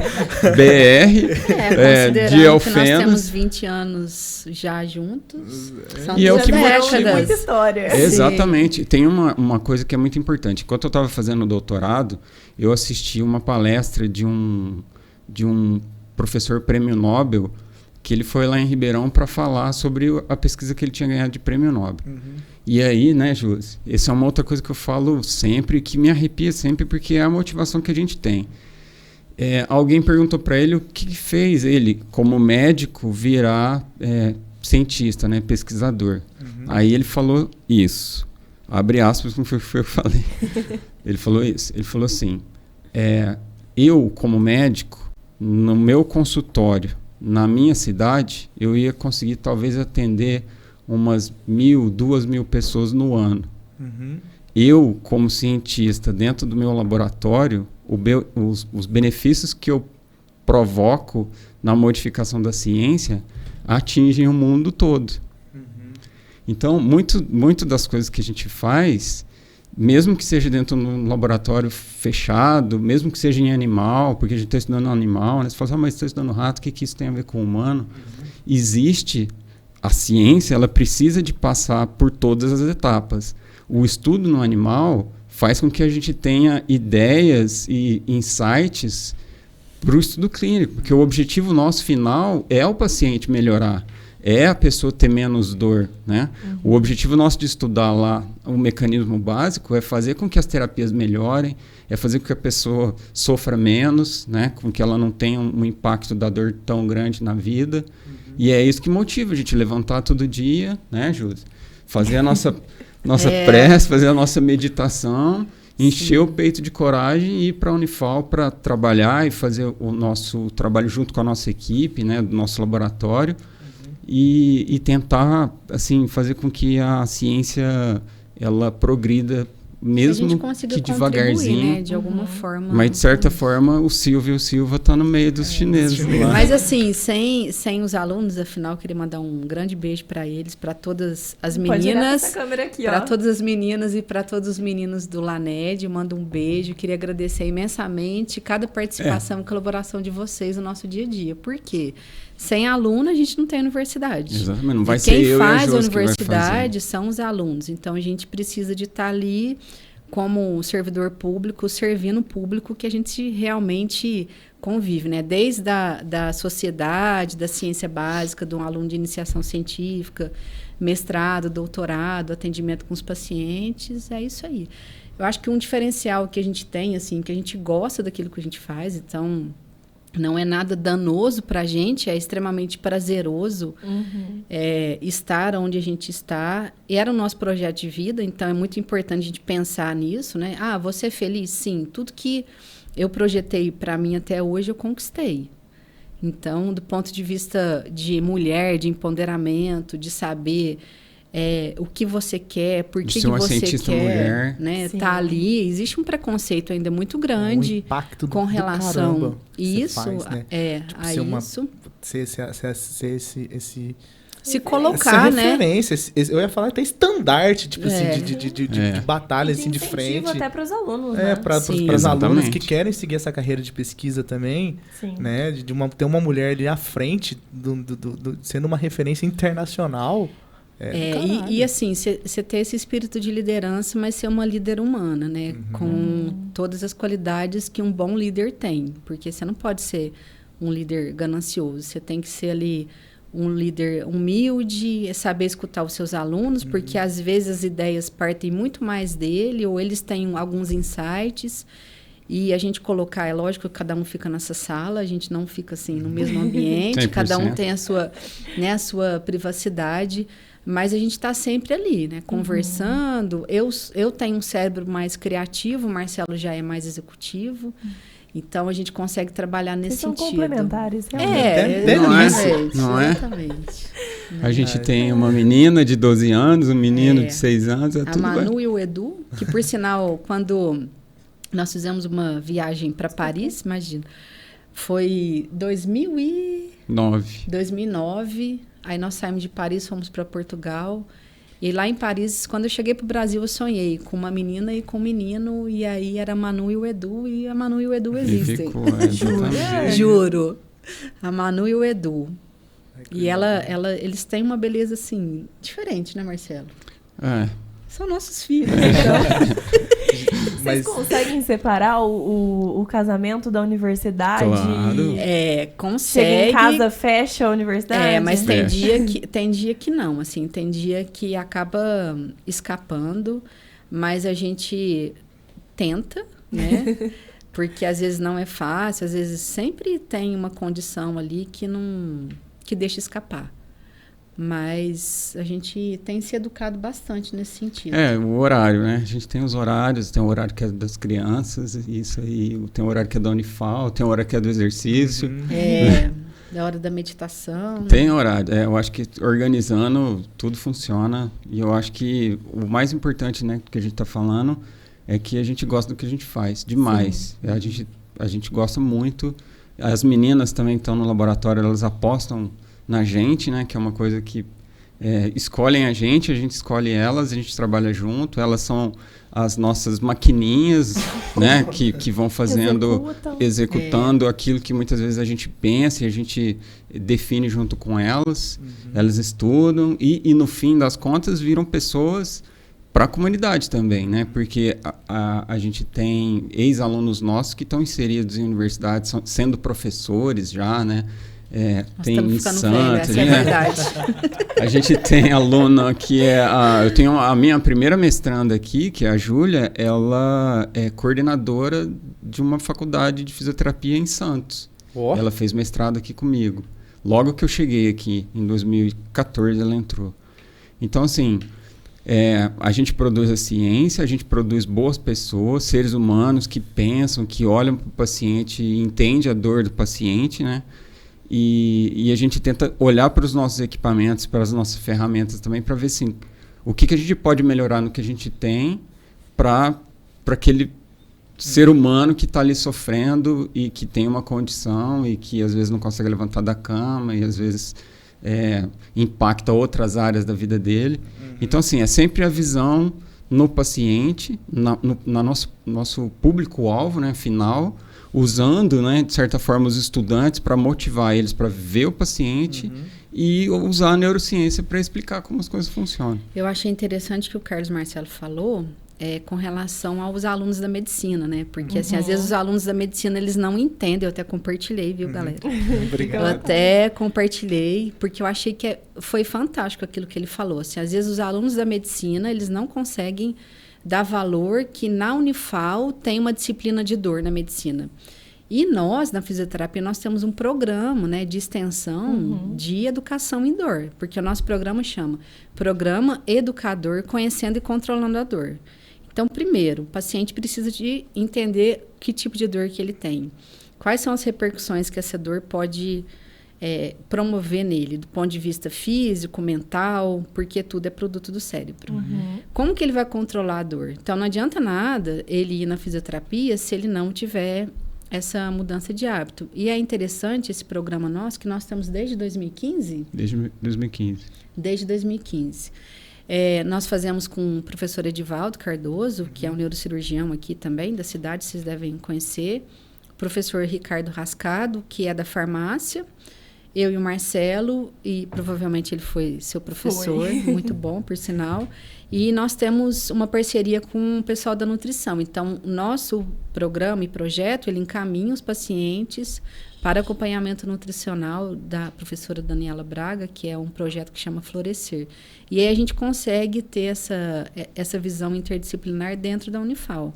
BR, de Alfenas. Nós temos 20 anos já juntos. São e é o que motiva muita história. Exatamente. Tem uma coisa que é muito importante. Enquanto eu estava fazendo o doutorado, eu assisti uma palestra de um professor prêmio Nobel, que ele foi lá em Ribeirão para falar sobre a pesquisa que ele tinha ganhado de prêmio Nobel. E aí, né, Júlio, essa é uma outra coisa que eu falo sempre, que me arrepia sempre, porque é a motivação que a gente tem. Alguém perguntou para ele o que fez ele, como médico, virar cientista, né, pesquisador. Aí ele falou isso. Abre aspas, como foi o que eu falei. Ele falou isso. Ele falou assim, eu, como médico, no meu consultório, na minha cidade, eu ia conseguir talvez atender umas 1.000, 2.000 pessoas no ano. Eu, como cientista, dentro do meu laboratório, os benefícios que eu provoco na modificação da ciência atingem o mundo todo. Então, muito das coisas que a gente faz, mesmo que seja dentro de um laboratório fechado, mesmo que seja em animal, porque a gente está estudando animal, né? Você fala, mas estou estudando rato, o que isso tem a ver com o humano? Existe, a ciência, ela precisa de passar por todas as etapas. O estudo no animal faz com que a gente tenha ideias e insights para o estudo clínico, porque o objetivo nosso final é o paciente melhorar, é a pessoa ter menos dor, né? O objetivo nosso de estudar lá o mecanismo básico é fazer com que as terapias melhorem, é fazer com que a pessoa sofra menos, né? Com que ela não tenha um impacto da dor tão grande na vida. E é isso que motiva a gente levantar todo dia, né, Júlia? Fazer a nossa prece, fazer a nossa meditação, encher o peito de coragem e ir para a Unifal para trabalhar e fazer o nosso trabalho junto com a nossa equipe, né, do nosso laboratório, e tentar assim, fazer com que a ciência ela progrida, mesmo que devagarzinho, né, de alguma forma. Mas de certa forma o Silvio Silva está no meio dos chineses lá. Mas assim, sem os alunos, afinal, eu queria mandar um grande beijo para eles, para todas as meninas, para todas as meninas e para todos os meninos do LANED. Eu mando um beijo, queria agradecer imensamente cada participação e colaboração de vocês no nosso dia a dia. Por quê? Sem aluno, a gente não tem universidade. Exatamente, não vai ser eu e a Quem faz a Josi universidade são os alunos. Então, a gente precisa de estar ali como servidor público, servindo o público que a gente realmente convive, né? Desde da sociedade, da ciência básica, de um aluno de iniciação científica, mestrado, doutorado, atendimento com os pacientes, é isso aí. Eu acho que um diferencial que a gente tem, assim, que a gente gosta daquilo que a gente faz, então não é nada danoso para a gente, é extremamente prazeroso estar onde a gente está. Era o nosso projeto de vida, então é muito importante a gente pensar nisso, né? Ah, você é feliz? Sim. Tudo que eu projetei para mim até hoje, eu conquistei. Então, do ponto de vista de mulher, de empoderamento, de saber o que você quer, por que você quer, mulher. Né? Tá ali, existe um preconceito ainda muito grande um impacto com relação a isso, faz, né? Tipo, a isso. Se colocar, essa referência, eu ia falar até estandarte, tipo assim, de batalha, assim, de frente. Até para os alunos, né? Para os alunos que querem seguir essa carreira de pesquisa também, né? Ter uma mulher ali à frente, sendo uma referência internacional. E assim, você ter esse espírito de liderança, mas ser uma líder humana, né? Com todas as qualidades que um bom líder tem. Porque você não pode ser um líder ganancioso. Você tem que ser ali um líder humilde, saber escutar os seus alunos, porque às vezes as ideias partem muito mais dele, ou eles têm alguns insights. E a gente colocar, é lógico que cada um fica nessa sala, a gente não fica assim no mesmo ambiente, 100%. Cada um tem a sua privacidade. Mas a gente está sempre ali, né? Conversando. Eu tenho um cérebro mais criativo, o Marcelo já é mais executivo. Então, a gente consegue trabalhar nesse sentido. São complementares, realmente. Não é? Exatamente. A gente tem uma menina de 12 anos, um menino de 6 anos. A Manu e o Edu, que, por sinal, quando nós fizemos uma viagem para Paris, imagina, foi 2009. Aí nós saímos de Paris, fomos para Portugal. E lá em Paris, quando eu cheguei para o Brasil, eu sonhei com uma menina e com um menino. E aí era a Manu e o Edu. E a Manu e o Edu existem. Juro. A Manu e o Edu. E eles têm uma beleza, assim, diferente, né, Marcelo? São nossos filhos, então... Vocês conseguem separar o casamento da universidade? Claro. Consegue. Chega em casa, fecha a universidade? Mas tem dia que não, assim, tem dia que acaba escapando, mas a gente tenta, né? Porque às vezes não é fácil, às vezes sempre tem uma condição ali que deixa escapar. Mas a gente tem se educado bastante nesse sentido. O horário, né? A gente tem os horários, tem o horário que é das crianças, isso aí, tem o horário que é da Unifal, tem o horário que é do exercício. Da hora da meditação. Tem horário. Eu acho que organizando tudo funciona. E eu acho que o mais importante, né, que a gente está falando, é que a gente gosta do que a gente faz, demais. A gente gosta muito. As meninas também que estão no laboratório, elas apostam na gente, né? Que é uma coisa que escolhem a gente escolhe elas, a gente trabalha junto, elas são as nossas maquininhas, né, que vão executando aquilo que muitas vezes a gente pensa e a gente define junto com elas, elas estudam e no fim das contas viram pessoas para a comunidade também, né, porque a gente tem ex-alunos nossos que estão inseridos em universidades, sendo professores já, né, tem em Santos, velho, é verdade. A gente tem aluna que eu tenho a minha primeira mestranda aqui, que é a Júlia, ela é coordenadora de uma faculdade de fisioterapia em Santos. Ela fez mestrado aqui comigo. Logo que eu cheguei aqui, em 2014, ela entrou. Então, assim, a gente produz a ciência, a gente produz boas pessoas, seres humanos que pensam, que olham para o paciente e entendem a dor do paciente, né? E a gente tenta olhar para os nossos equipamentos, para as nossas ferramentas também, para ver assim, o que a gente pode melhorar no que a gente tem para aquele ser humano que está ali sofrendo e que tem uma condição e que às vezes não consegue levantar da cama e às vezes impacta outras áreas da vida dele. Então, assim, é sempre a visão no paciente, no nosso público-alvo, né, final, usando, né, de certa forma, os estudantes para motivar eles para ver o paciente e usar a neurociência para explicar como as coisas funcionam. Eu achei interessante que o Carlos Marcelo falou com relação aos alunos da medicina, né? Porque, assim, às vezes os alunos da medicina, eles não entendem. Eu até compartilhei, viu, galera? Obrigado. Eu até compartilhei, porque eu achei que foi fantástico aquilo que ele falou. Assim, às vezes os alunos da medicina, eles não conseguem dar valor que na Unifal tem uma disciplina de dor na medicina. E nós, na fisioterapia, nós temos um programa, né, de extensão de educação em dor. Porque o nosso programa chama Programa Educador Conhecendo e Controlando a Dor. Então, primeiro, o paciente precisa de entender que tipo de dor que ele tem. Quais são as repercussões que essa dor pode promover nele, do ponto de vista físico, mental, porque tudo é produto do cérebro. Como que ele vai controlar a dor? Então, não adianta nada ele ir na fisioterapia se ele não tiver essa mudança de hábito. E é interessante esse programa nosso, que nós temos desde 2015? Desde 2015. Desde 2015. Nós fazemos com o professor Edivaldo Cardoso, que é um neurocirurgião aqui também, da cidade, vocês devem conhecer. O professor Ricardo Rascado, que é da farmácia. Eu e o Marcelo, e provavelmente ele foi seu professor, muito bom, por sinal. E nós temos uma parceria com o pessoal da nutrição. Então, o nosso programa e projeto, ele encaminha os pacientes para acompanhamento nutricional da professora Daniela Braga, que é um projeto que chama Florescer. E aí a gente consegue ter essa visão interdisciplinar dentro da Unifal.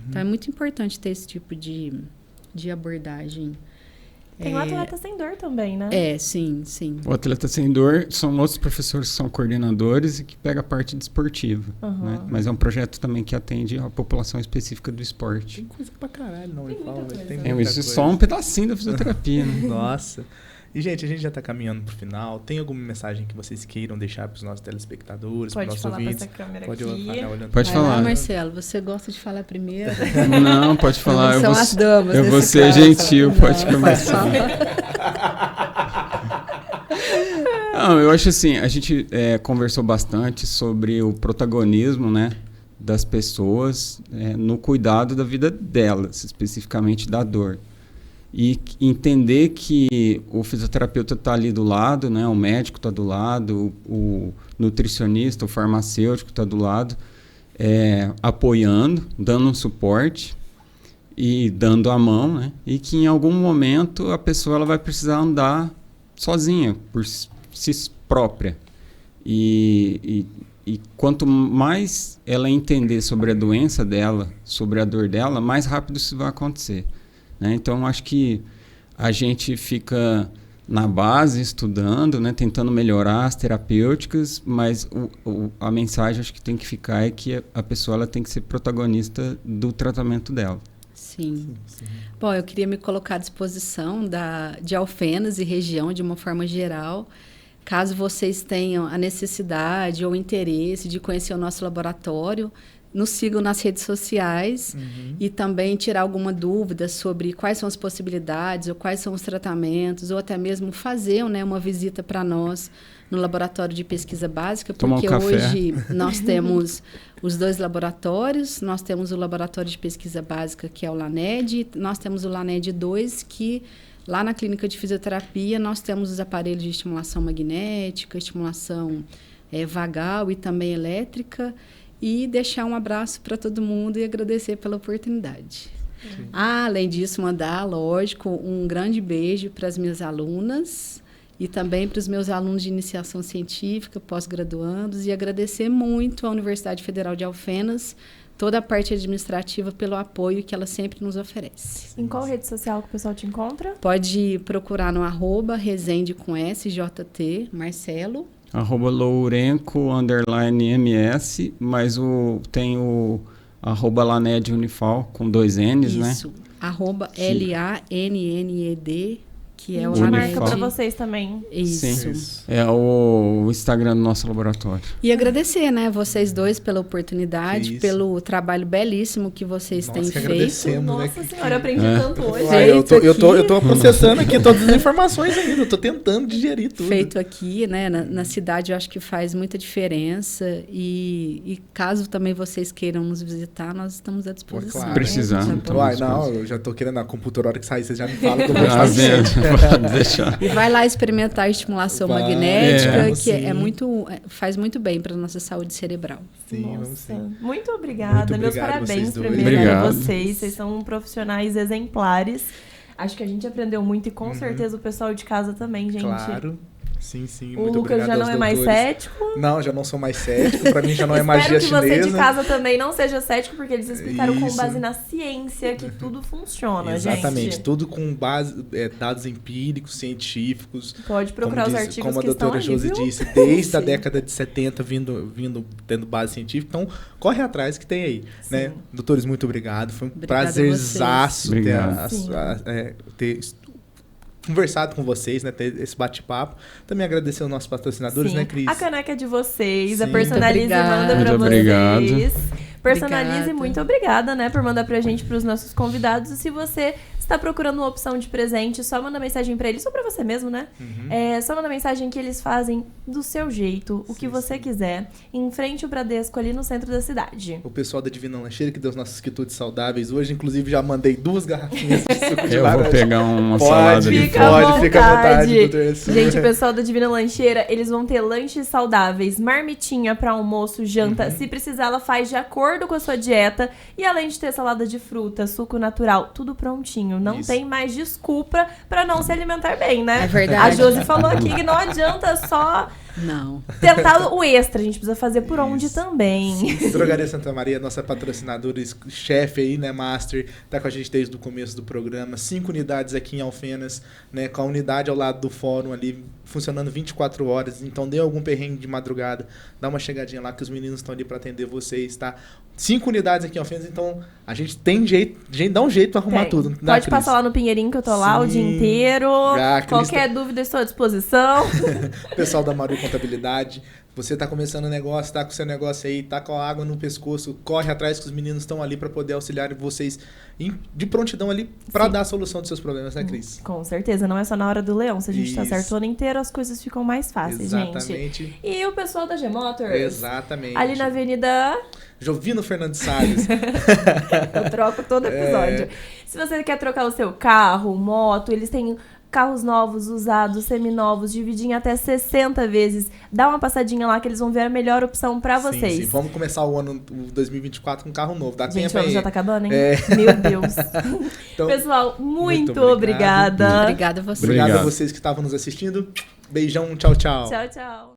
Então, é muito importante ter esse tipo de abordagem. Tem o Atleta Sem Dor também, né? Sim, sim. O Atleta Sem Dor são outros professores que são coordenadores e que pega a parte desportiva. Né? Mas é um projeto também que atende a população específica do esporte. Tem coisa pra caralho, não, Unifal. Isso é só um pedacinho da fisioterapia, né? Nossa. E, gente, a gente já está caminhando para o final. Tem alguma mensagem que vocês queiram deixar para os nossos telespectadores, para os nossos ouvintes? Pode falar. Marcelo, você gosta de falar primeiro? Não, pode falar. São as damas. Eu vou ser gentil, pode começar. Não, eu acho assim, a gente conversou bastante sobre o protagonismo, né, das pessoas no cuidado da vida delas, especificamente da dor. E entender que o fisioterapeuta está ali do lado, né? O médico está do lado, o nutricionista, o farmacêutico está do lado, apoiando, dando um suporte e dando a mão, né? E que em algum momento a pessoa ela vai precisar andar sozinha, por si própria. E quanto mais ela entender sobre a doença dela, sobre a dor dela, mais rápido isso vai acontecer. Então, acho que a gente fica na base estudando, né, tentando melhorar as terapêuticas, mas a mensagem acho que tem que ficar é que a pessoa ela tem que ser protagonista do tratamento dela. Sim. Bom, eu queria me colocar à disposição de Alfenas e região de uma forma geral, caso vocês tenham a necessidade ou interesse de conhecer o nosso laboratório. nos sigam nas redes sociais e também tirar alguma dúvida sobre quais são as possibilidades ou quais são os tratamentos, ou até mesmo fazer, né, uma visita para nós no laboratório de pesquisa básica, porque hoje nós temos os 2 laboratórios, nós temos o laboratório de pesquisa básica, que é o LANED, nós temos o LANED 2, que lá na clínica de fisioterapia nós temos os aparelhos de estimulação magnética, estimulação vagal e também elétrica, e deixar um abraço para todo mundo e agradecer pela oportunidade. Além disso, mandar, lógico, um grande beijo para as minhas alunas, e também para os meus alunos de iniciação científica, pós-graduandos, e agradecer muito à Universidade Federal de Alfenas, toda a parte administrativa, pelo apoio que ela sempre nos oferece. Em qual rede social que o pessoal te encontra? Pode procurar no @Resende com SJT, Marcelo. @Lourenco_MS, mas tem o @Laned Unifal, com 2 N's, né? Isso, @LANNED, que é o Unifal. Laned. Marca para vocês também. Isso. Sim. É o Instagram do nosso laboratório. E agradecer, né, vocês 2 pela oportunidade, pelo trabalho belíssimo que vocês têm feito. Agradecemos, Nossa senhora, eu aprendi tanto hoje. Eu tô processando aqui todas as informações ainda, eu tô tentando digerir tudo. Feito aqui, né, na cidade, eu acho que faz muita diferença, e caso também vocês queiram nos visitar, nós estamos à disposição. Claro. Precisando. Eu já tô querendo a computadora, a hora que sair, vocês já me falam que eu vou fazer. Pode deixar. E vai lá experimentar a estimulação magnética, que faz muito bem para a nossa saúde cerebral. Sim, vamos sim. Muito obrigada. Meus parabéns primeiro a vocês. Vocês são profissionais exemplares. Acho que a gente aprendeu muito, e com certeza o pessoal de casa também, gente. Claro. Sim, o Lucas já não é mais cético. Não, já não sou mais cético. Pra mim já não é magia chinesa. Espero que você de casa também não seja cético, porque eles explicaram com base na ciência que tudo funciona, Exatamente, tudo com base, dados empíricos, científicos. Pode procurar os artigos como que estão a doutora Josi disse, desde a década de 70 vindo tendo base científica. Então, corre atrás que tem aí, né? Doutores, muito obrigado. Foi um prazerzaço ter conversado com vocês, né? Ter esse bate-papo. Também agradecer aos nossos patrocinadores, né, Cris? A caneca é de vocês, Sim. a Personalize manda pra vocês. Personalize, muito obrigada, né, por mandar pra gente, pros nossos convidados. E se você está procurando uma opção de presente, só manda mensagem pra eles, ou pra você mesmo, né? Só manda mensagem que eles fazem do seu jeito, o que você quiser, em frente ao Bradesco, ali no centro da cidade. O pessoal da Divina Lancheira, que deu as nossas quitutes saudáveis hoje, inclusive já mandei 2 garrafinhas de suco de Eu laranja. vou pegar uma salada de fica à vontade, doutor. Gente, o pessoal da Divina Lancheira, eles vão ter lanches saudáveis, marmitinha pra almoço, janta. Se precisar, ela faz de acordo com a sua dieta. E além de ter salada de fruta, suco natural, tudo prontinho. Não tem mais desculpa pra não se alimentar bem, né? É verdade. A Josi falou aqui que não adianta só tentar o extra. A gente precisa fazer por onde também. Drogaria Santa Maria, nossa patrocinadora, chefe aí, né, Master, tá com a gente desde o começo do programa. 5 unidades aqui em Alfenas, né, com a unidade ao lado do fórum ali, funcionando 24 horas. Então, dê algum perrengue de madrugada, dá uma chegadinha lá que os meninos estão ali para atender vocês, tá? 5 unidades aqui em Alfenas, então a gente tem jeito, dá um jeito pra arrumar tudo. Pode passar lá no Pinheirinho, que eu tô lá o dia inteiro. Qualquer dúvida, estou à disposição. Pessoal da Maru Contabilidade, você tá começando um negócio, tá com seu negócio aí, tá com a água no pescoço, corre atrás que os meninos estão ali para poder auxiliar vocês de prontidão ali para dar a solução dos seus problemas, né, Cris? Com certeza, não é só na hora do leão. Se a gente tá certo o ano inteiro, as coisas ficam mais fáceis, gente. E o pessoal da G-Motors. Exatamente. Ali na Avenida Jovino Fernandes Salles. Eu troco todo episódio. Se você quer trocar o seu carro, moto, eles têm carros novos, usados, seminovos, dividir em até 60 vezes. Dá uma passadinha lá que eles vão ver a melhor opção pra vocês. Sim. Vamos começar o ano 2024 com um carro novo. Dá tempo aí. Gente, o ano já tá acabando, hein? Meu Deus. Então, pessoal, muito obrigada. Obrigada a vocês. Obrigado a vocês que estavam nos assistindo. Beijão, tchau, tchau. Tchau, tchau.